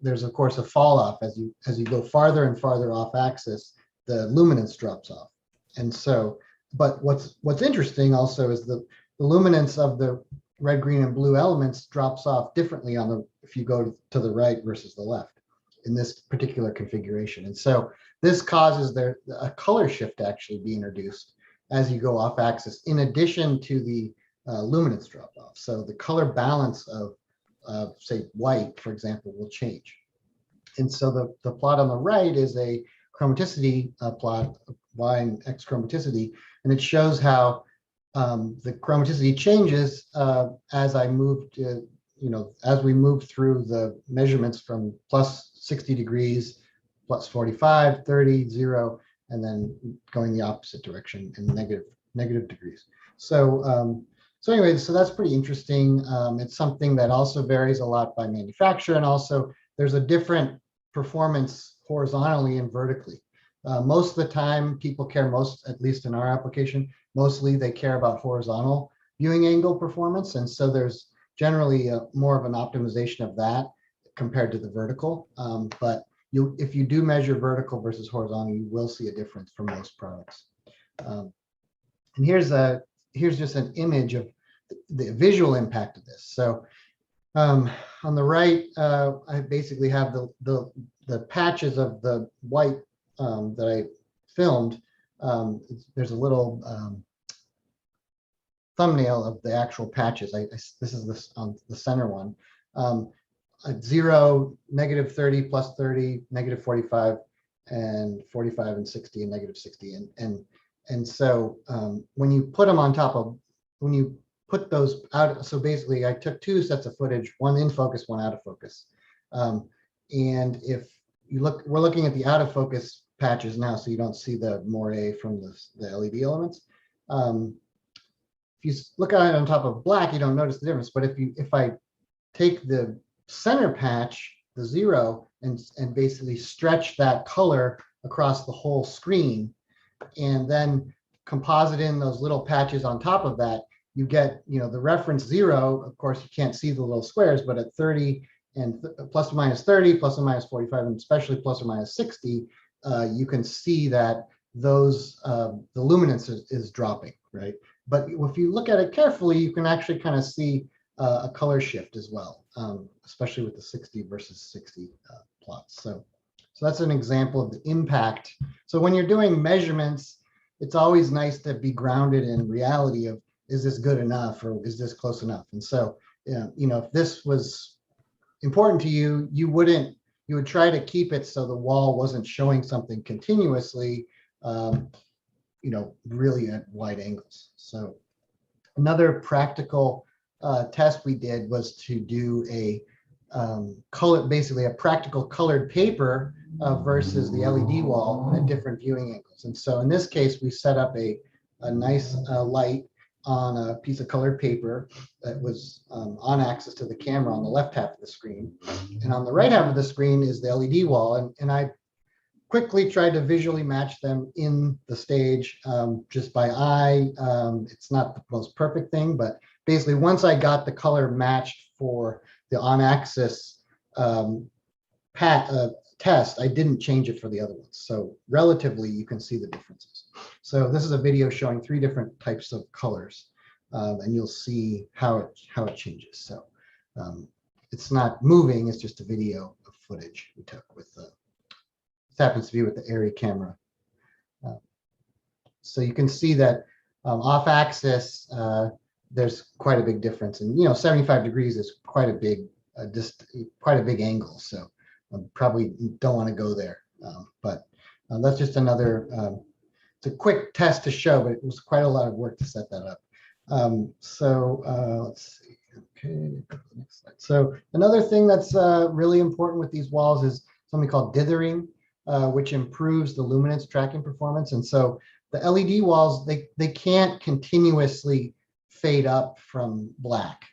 there's of course a fall off as you go farther and farther off axis, the luminance drops off. And so, but what's interesting also is the luminance of the red, green, and blue elements drops off differently if you go to the right versus the left in this particular configuration. And so this causes a color shift to actually be introduced as you go off axis, in addition to the luminance drop off. So the color balance of say white, for example, will change. And so the plot on the right is a chromaticity plot, Y and X chromaticity, and it shows how the chromaticity changes as I moved, as we moved through the measurements from plus 60 degrees, plus 45, 30, 0, and then going the opposite direction in negative degrees. So anyway, so that's pretty interesting. It's something that also varies a lot by manufacturer, and also there's a different performance horizontally and vertically. Most of the time, people care at least in our application, mostly they care about horizontal viewing angle performance. And so there's generally more of an optimization of that compared to the vertical. But if you do measure vertical versus horizontal, you will see a difference for most products. And here's just an image of the visual impact of this. So on the right, I basically have the patches of the white that I filmed. There's a little thumbnail of the actual patches. This is on the center one. 0, -30, plus 30, -45, and 45 and 60 and -60. And so when you put them on top of, when you put those out, so basically I took 2 sets of footage, one in focus, one out of focus. And if you look, we're looking at the out of focus patches now, so you don't see the moire from the LED elements. If you look at it on top of black, you don't notice the difference. But if I take the center patch, the 0, and basically stretch that color across the whole screen, and then composite in those little patches on top of that, you get, the reference 0. Of course, you can't see the little squares, but at 30 and plus or minus 30, plus or minus 45, and especially plus or minus 60, you can see that those the luminance is dropping, right? But if you look at it carefully, you can actually kind of see a color shift as well, especially with the 60 versus 60 plots. So that's an example of the impact. So when you're doing measurements, it's always nice to be grounded in reality of, is this good enough or is this close enough? And so, if this was important to you, you would try to keep it so the wall wasn't showing something continuously, really at wide angles. So another practical test we did was to do a basically a practical colored paper versus the LED wall at different viewing angles. And so in this case, we set up a nice light on a piece of colored paper that was on axis to the camera on the left half of the screen. And on the right half of the screen is the LED wall. And I quickly tried to visually match them in the stage just by eye. It's not the most perfect thing, but basically once I got the color matched for the on-axis test, I didn't change it for the other ones. So relatively, you can see the differences. So this is a video showing 3 different types of colors, and you'll see how it changes. So it's not moving; it's just a video of footage we took with This happens to be with the Arri camera. So you can see that off axis, there's quite a big difference, and 75 degrees is quite a big quite a big angle. So probably don't want to go there, but that's just another. It's a quick test to show, but it was quite a lot of work to set that up. Let's see. Okay, next slide. So another thing that's really important with these walls is something called dithering, which improves the luminance tracking performance. And so the LED walls, they can't continuously fade up from black.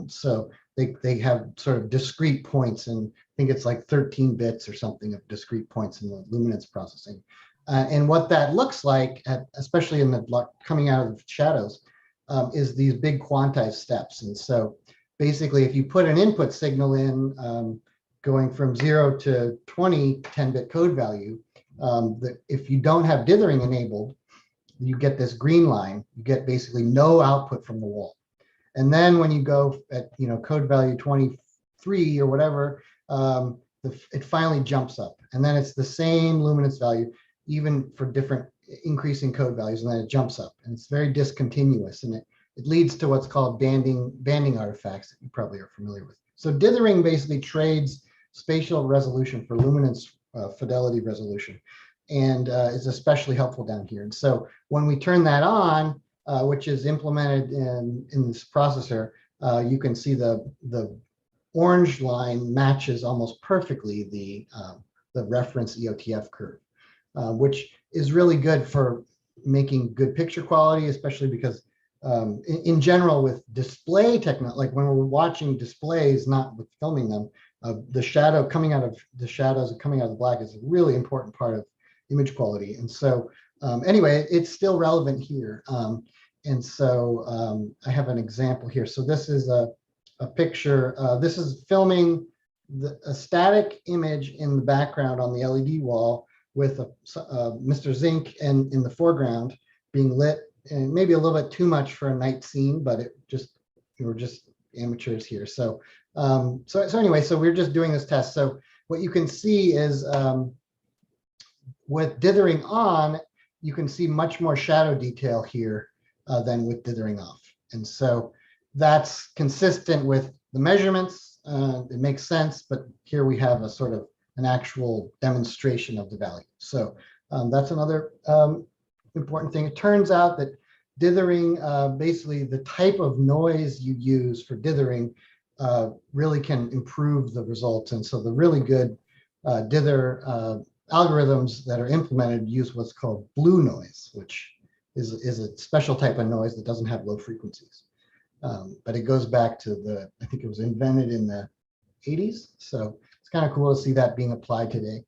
So they have sort of discrete points, and I think it's like 13 bits or something of discrete points in the luminance processing. And what that looks like, especially in the coming out of the shadows, is these big quantized steps. And so basically, if you put an input signal in going from 0 to 20 10-bit code value, if you don't have dithering enabled, you get this green line. You get basically no output from the wall. And then when you go at code value 23 or whatever, it finally jumps up. And then it's the same luminance value, even for different increasing code values, and then it jumps up. And it's very discontinuous, and it leads to what's called banding artifacts that you probably are familiar with. So dithering basically trades spatial resolution for luminance fidelity resolution, and is especially helpful down here. And so when we turn that on, which is implemented in this processor, you can see the orange line matches almost perfectly the reference EOTF curve, which is really good for making good picture quality, especially because in general with display technology, like when we're watching displays, not with filming them, the shadow coming out of the shadows and coming out of the black is a really important part of image quality. And so anyway, it's still relevant here. And so I have an example here. So this is a picture. This is filming a static image in the background on the LED wall with Mr. Zink in the foreground being lit, and maybe a little bit too much for a night scene, but we're just amateurs here. So anyway, so we're just doing this test. So what you can see is with dithering on, you can see much more shadow detail here than with dithering off. And so that's consistent with the measurements. It makes sense, but here we have a sort of an actual demonstration of the value. So that's another important thing. It turns out that dithering, basically the type of noise you use for dithering really can improve the results. And so the really good dither algorithms that are implemented use what's called blue noise, which is a special type of noise that doesn't have low frequencies. But it goes back to I think it was invented in the 80s. So it's kind of cool to see that being applied today.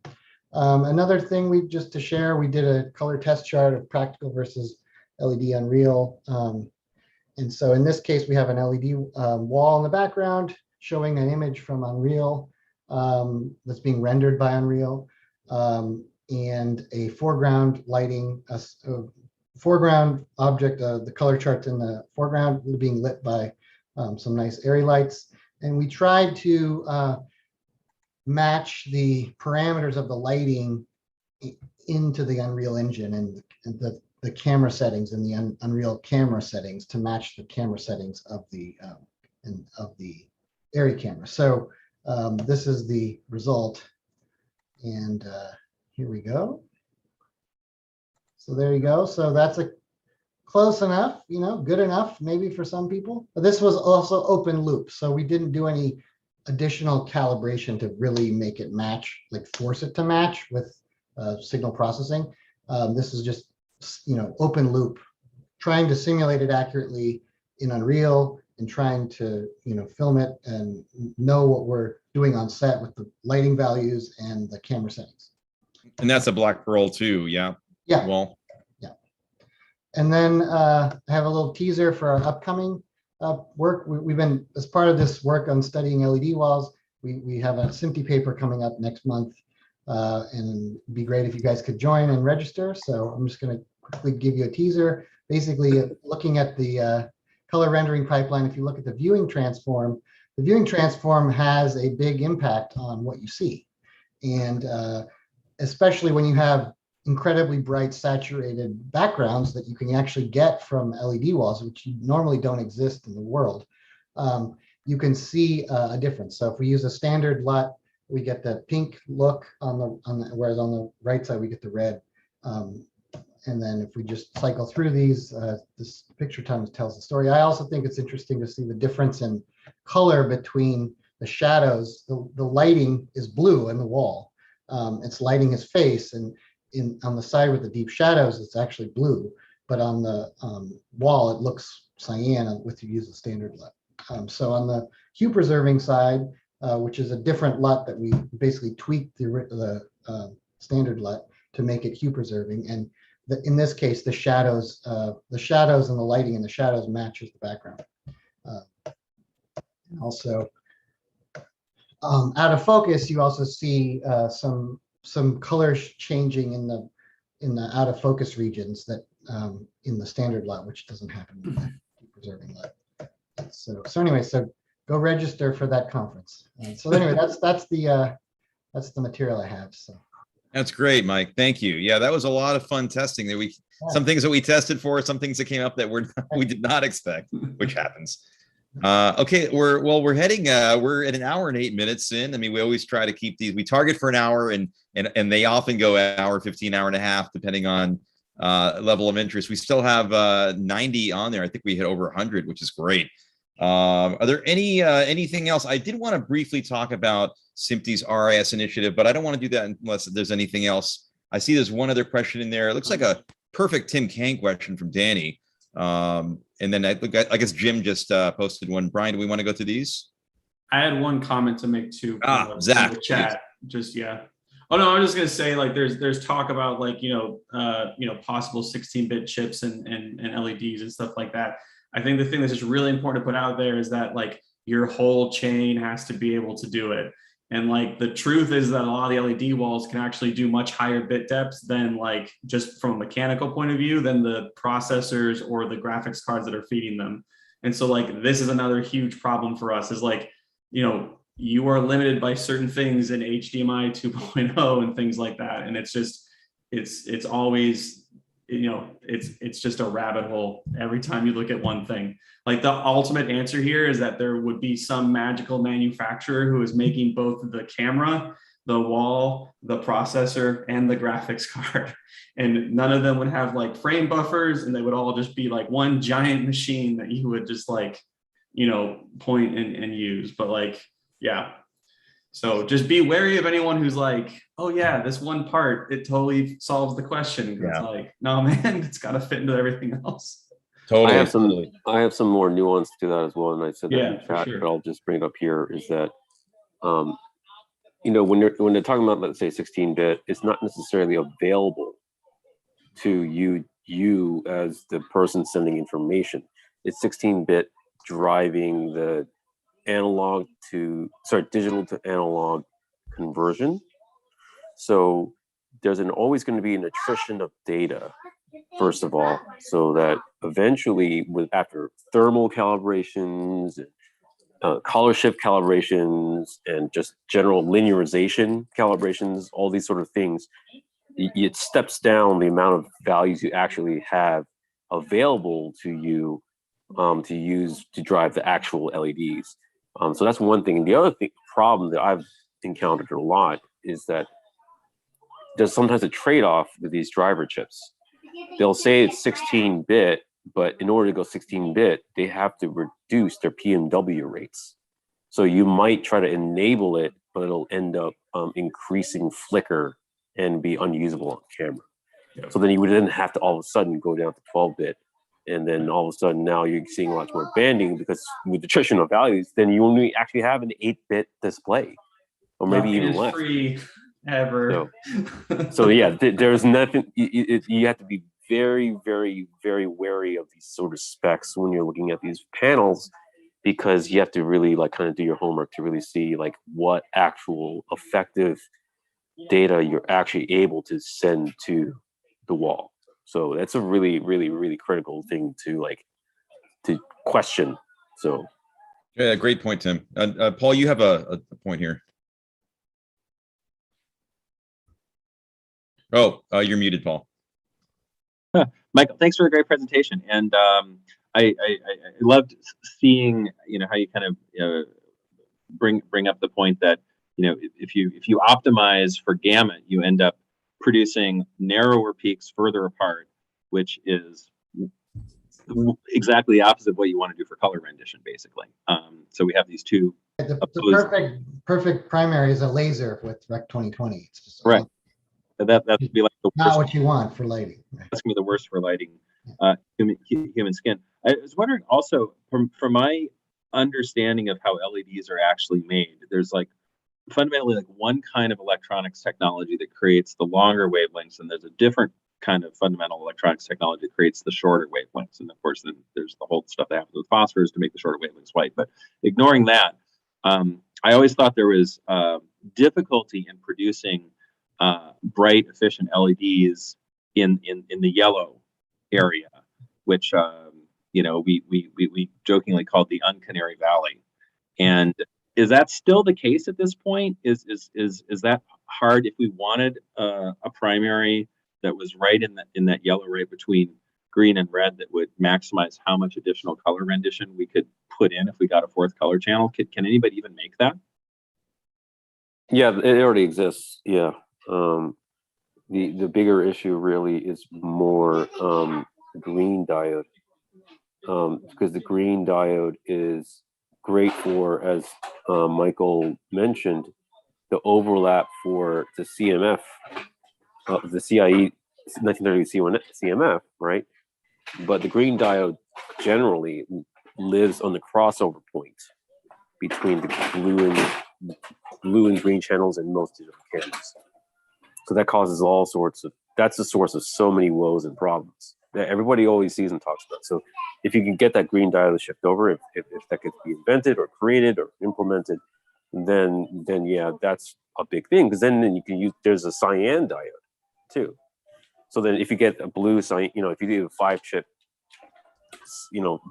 Another thing just to share, we did a color test chart of practical versus LED Unreal. And so in this case, we have an LED wall in the background showing an image from Unreal that's being rendered by Unreal, and a foreground lighting, a foreground object, the color charts in the foreground being lit by some nice Arri lights. And we tried to match the parameters of the lighting into the Unreal Engine and the camera settings and the Unreal camera settings to match the camera settings of the Arri camera. So this is the result, and here we go. So there you go. So that's close enough, good enough maybe for some people. But this was also open loop, so we didn't do any additional calibration to really make it match, like force it to match with signal processing. This is just, open loop, trying to simulate it accurately in Unreal and trying to, film it and know what we're doing on set with the lighting values and the camera settings. And that's a Black Pearl too, yeah? Yeah. Well, yeah. And then I have a little teaser for our upcoming work. We've been, as part of this work on studying LED walls, we have a Smpte paper coming up next month, and it'd be great if you guys could join and register. So I'm just going to quickly give you a teaser. Basically, looking at the color rendering pipeline, if you look at the viewing transform has a big impact on what you see. And especially when you have incredibly bright saturated backgrounds that you can actually get from LED walls, which normally don't exist in the world, you can see a difference. So if we use a standard LUT, we get the pink look whereas on the right side we get the red. And then if we just cycle through these, this picture time tells the story. I also think it's interesting to see the difference in color between the shadows. The lighting is blue in the wall. It's lighting his face, and on the side with the deep shadows, it's actually blue. But on the wall, it looks cyan with the use of standard LUT. So on the hue preserving side, which is a different LUT that we basically tweaked the standard LUT to make it hue preserving, and in this case, the shadows and the lighting in the shadows matches the background. Also, out of focus, you also see some color changing in the out of focus regions that in the standard LUT, which doesn't happen with the hue preserving LUT. So anyway, so go register for that conference. So anyway, that's the material I have. So. That's great, Mike. Thank you. Yeah, that was a lot of fun testing. That some things that we tested for, some things that came up that we did not expect, which happens. Okay, we're heading. We're at an hour and 8 minutes in. I mean, we always try to keep these. We target for an hour, and they often go an hour 15, hour and a half, depending on level of interest. We still have 90 on there. I think we hit over 100, which is great. Are there anything else? I did want to briefly talk about Smpte's RIS initiative, but I don't want to do that unless there's anything else. I see there's one other question in there. It looks like a perfect Tim Kaine question from Danny. And then I guess Jim just posted one. Brian, do we want to go through these? I had one comment to make too. Zach, the chat. Just yeah. Oh no, I'm just gonna say like there's talk about like possible 16-bit chips and LEDs and stuff like that. I think the thing that's just really important to put out there is that like your whole chain has to be able to do it. And like the truth is that a lot of the LED walls can actually do much higher bit depths than like just from a mechanical point of view than the processors or the graphics cards that are feeding them. And so like this is another huge problem for us is like, you are limited by certain things in HDMI 2.0 and things like that. And it's just, it's always, it's just a rabbit hole every time you look at one thing. Like the ultimate answer here is that there would be some magical manufacturer who is making both the camera, the wall, the processor, and the graphics card. And none of them would have like frame buffers, and they would all just be like one giant machine that you would just like, point and use. But like, yeah. So just be wary of anyone who's like, oh yeah, this one part, it totally solves the question. Yeah. It's like, no, man, it's got to fit into everything else. Totally. I have some more nuance to that as well. And I said that in the chat, sure. But I'll just bring it up here is that, when they're talking about, let's say 16-bit, it's not necessarily available to you as the person sending information. It's 16-bit driving the digital to analog conversion. So there's always going to be an attrition of data, first of all, so that eventually after thermal calibrations, color shift calibrations, and just general linearization calibrations, all these sort of things, it steps down the amount of values you actually have available to you to use to drive the actual LEDs. So that's one thing. And the other problem that I've encountered a lot is that there's sometimes a trade-off with these driver chips. They'll say it's 16-bit, but in order to go 16-bit, they have to reduce their PMW rates. So you might try to enable it, but it'll end up increasing flicker and be unusable on camera. Yep. So then you would then have to all of a sudden go down to 12-bit. And then all of a sudden now you're seeing lots more banding because with attrition of values, then you only actually have an 8-bit display, or maybe even less. Free ever. So yeah, there's nothing. You have to be very, very, very wary of these sort of specs when you're looking at these panels, because you have to really like kind of do your homework to really see like what actual effective data you're actually able to send to the wall. So that's a really, really, really critical thing to question. So, yeah, great point, Tim. Paul, you have a point here. Oh, you're muted, Paul. Michael, thanks for the great presentation. And I loved seeing, how you kind of bring up the point that, if you optimize for gamut, you end up producing narrower peaks further apart, which is exactly the opposite of what you want to do for color rendition, basically. So we have these two. The perfect primary is a laser with Rec 2020. It's just right. That would be like the not worst. What you want for lighting. Right? That's gonna be the worst for lighting human skin. I was wondering also, from my understanding of how LEDs are actually made, there's like fundamentally like one kind of electronics technology that creates the longer wavelengths, and there's a different kind of fundamental electronics technology that creates the shorter wavelengths. And of course, then there's the whole stuff that happens with phosphors to make the shorter wavelengths white. But ignoring that, I always thought there was difficulty in producing bright, efficient LEDs in the yellow area, which we jokingly called the Uncanary Valley. And is that still the case at this point? Is that hard if we wanted a primary that was right in that yellow right between green and red that would maximize how much additional color rendition we could put in if we got a fourth color channel? Can anybody even make that? Yeah, it already exists. Yeah. The bigger issue really is more green diode, because the green diode is great for, as Michael mentioned, the overlap for the CMF, the CIE 1930 CMF, right? But the green diode generally lives on the crossover point between the blue and green channels in most digital cameras. So that causes all sorts of, that's the source of so many woes and problems that everybody always sees and talks about. So if you can get that green diode to shift over, if that could be invented or created or implemented, then yeah, that's a big thing. Because then you can use, there's a cyan diode too. So then if you get a blue cyan, if you do a 5-chip,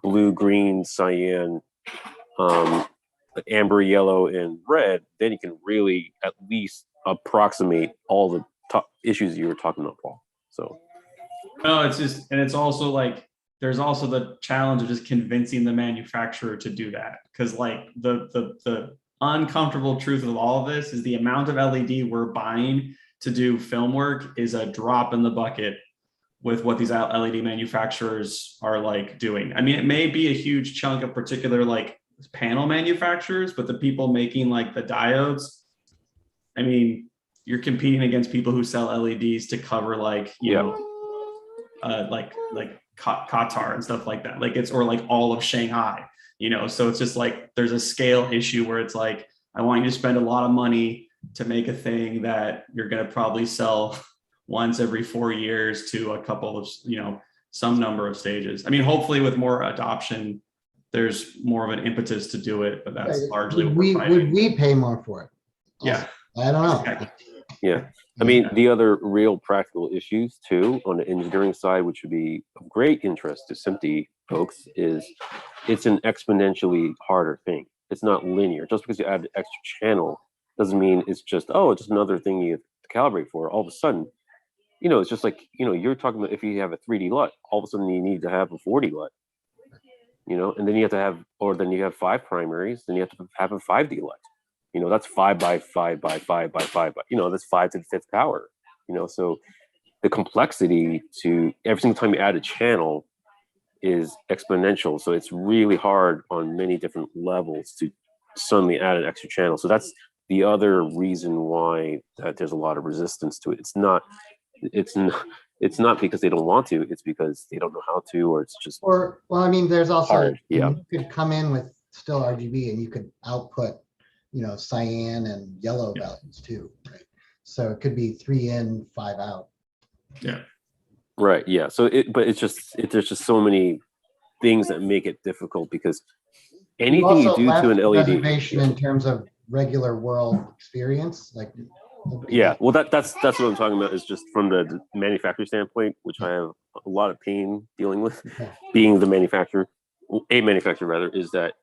blue, green, cyan, amber, yellow, and red, then you can really at least approximate all the top issues you were talking about, Paul. So no, it's just, and it's also like there's also the challenge of just convincing the manufacturer to do that, because like the uncomfortable truth of all of this is the amount of LED we're buying to do film work is a drop in the bucket with what these LED manufacturers are like doing. I mean, it may be a huge chunk of particular like panel manufacturers, but the people making like the diodes, I mean, you're competing against people who sell LEDs to cover like, like Qatar and stuff like that. Like it's, or like all of Shanghai, so it's just like, there's a scale issue where it's like, I want you to spend a lot of money to make a thing that you're going to probably sell once every 4 years to a couple of, some number of stages. I mean, hopefully with more adoption, there's more of an impetus to do it, but that's largely what we're fighting. Would we pay more for it? Yeah. I don't know. yeah. I mean, the other real practical issues too on the engineering side, which would be of great interest to Smpte folks, is it's an exponentially harder thing. It's not linear. Just because you add an extra channel doesn't mean it's just another thing you have to calibrate for. All of a sudden, it's just like, you're talking about if you have a 3D LUT, all of a sudden you need to have a 4D LUT, and then you have to have, or then you have 5 primaries, then you have to have a 5D LUT. That's 5 by 5 by 5 by 5 by, that's 5 to the 5th power, so the complexity to every single time you add a channel is exponential. So it's really hard on many different levels to suddenly add an extra channel. So that's the other reason why that there's a lot of resistance to it. It's not because they don't want to, it's because they don't know how to, or it's just, there's also hard. Yeah. You could come in with still RGB and you could output cyan and yellow values too, right? So it could be 3 in, 5 out. Yeah. Right. Yeah. So there's just so many things that make it difficult, because anything you do to an LED reservation in terms of regular world experience, like. Yeah. Well, that's what I'm talking about, is just from the manufacturer standpoint, which I have a lot of pain dealing with, being a manufacturer rather, is that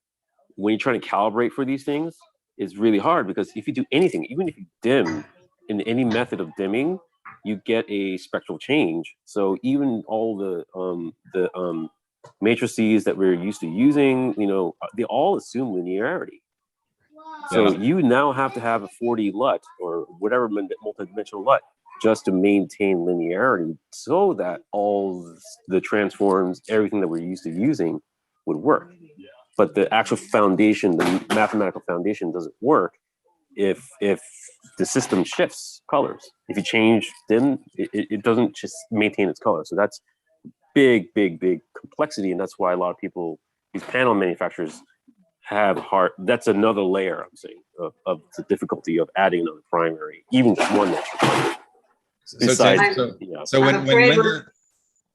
when you're trying to calibrate for these things, it's really hard, because if you do anything, even if you dim in any method of dimming, you get a spectral change. So even all the matrices that we're used to using, you know, they all assume linearity. So you now have to have a 4D LUT or whatever multidimensional LUT just to maintain linearity so that all the transforms, everything that we're used to using would work. But the actual foundation, the mathematical foundation doesn't work if the system shifts colors. If you change them, it doesn't just maintain its color. So that's big complexity. And that's why a lot of people, these panel manufacturers, have hard. That's another layer, I'm saying, of the difficulty of adding another primary, even one extra. So when Linda,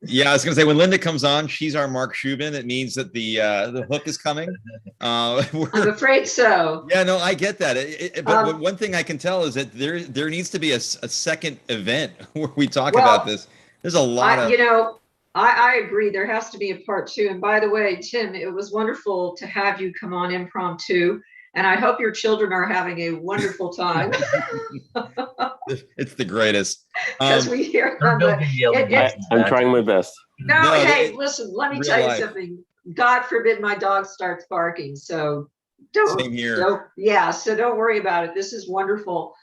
I was going to say, when Linda comes on, she's our Mark Shubin. It means that the hook is coming. I'm afraid so. Yeah, no, I get that. But one thing I can tell is that there needs to be a second event where we talk about this. There's a lot of, you know, I agree. There has to be a part 2. And by the way, Tim, it was wonderful to have you come on impromptu. And I hope your children are having a wonderful time. It's the greatest. Because we hear I'm trying my best. No, hey, listen, let me tell you something. God forbid my dog starts barking. So same here. So don't worry about it. This is wonderful.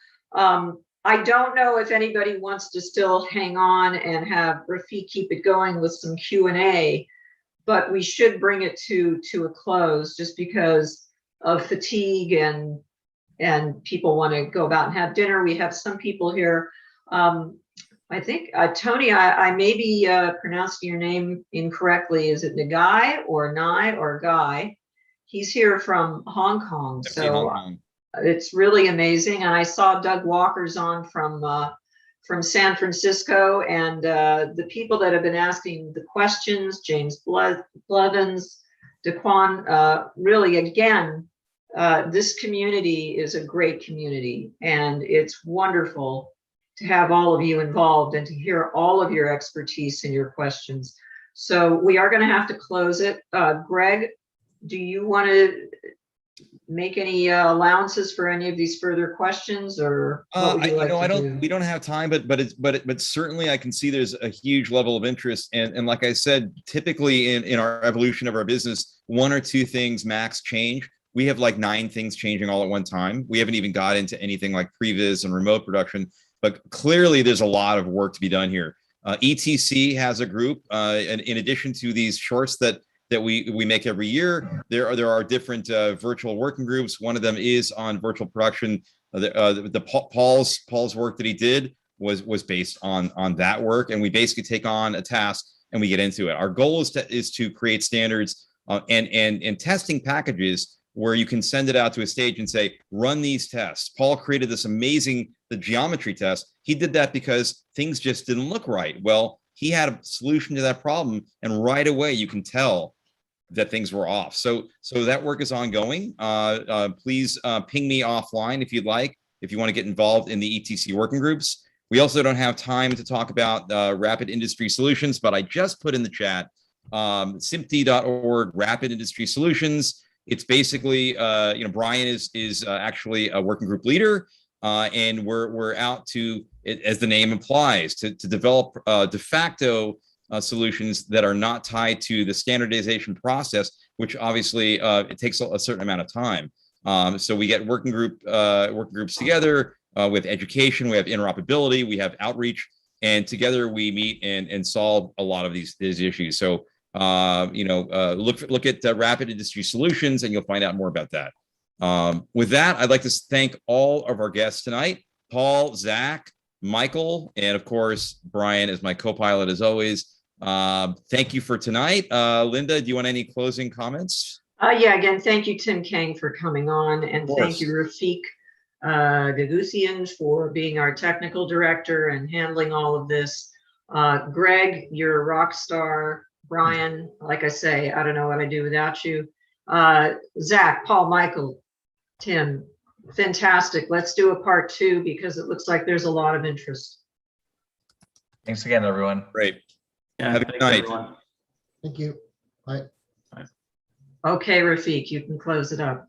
I don't know if anybody wants to still hang on and have Rafik keep it going with some Q&A, but we should bring it to a close just because of fatigue and people want to go about and have dinner. We have some people here. I think, Tony, I may be pronouncing your name incorrectly. Is it Nagai or Nai or Guy? He's here from Hong Kong. So Hong Kong. It's really amazing. And I saw Doug Walker's on from San Francisco, and the people that have been asking the questions, James Blevins, DeQuan, really, again, this community is a great community, and it's wonderful to have all of you involved and to hear all of your expertise and your questions. So we are going to have to close it. Greg, do you want to make any allowances for any of these further questions, or what would you like to do? We don't have time, but certainly I can see there's a huge level of interest, and like I said, typically in our evolution of our business, 1 or 2 things max change. We have like 9 things changing all at one time. We haven't even got into anything like previs and remote production, but clearly there's a lot of work to be done here. ETC has a group, and in addition to these shorts that we make every year, there are different virtual working groups. One of them is on virtual production. Paul's work that he did was based on that work, and we basically take on a task and we get into it. Our goal is to create standards and testing packages where you can send it out to a stage and say, run these tests. Paul created this amazing geometry test. He did that because things just didn't look right. Well, he had a solution to that problem, and right away you can tell that things were off. So that work is ongoing. Please ping me offline if you'd like, if you want to get involved in the ETC working groups. We also don't have time to talk about Rapid Industry Solutions, but I just put in the chat, Smpte.org, Rapid Industry Solutions. It's basically, Brian is actually a working group leader, and we're out to, as the name implies, to develop de facto solutions that are not tied to the standardization process, which obviously it takes a certain amount of time. So we get working groups together with education. We have interoperability. We have outreach, and together we meet and solve a lot of these issues. So look at Rapid Industry Solutions, and you'll find out more about that. With that, I'd like to thank all of our guests tonight: Paul, Zach, Michael, and of course Brian is my co-pilot as always. Thank you for tonight. Linda, do you want any closing comments? Again, thank you, Tim Kang, for coming on, and thank you, Rafik Gagusian, for being our technical director and handling all of this. Greg, you're a rock star. Brian, like I say, I don't know what I'd do without you. Zach, Paul, Michael, Tim, fantastic. Let's do a part 2 because it looks like there's a lot of interest. Thanks again, everyone. Great. Yeah, have a good night. Thank you. Bye. Okay, Rafik, you can close it up.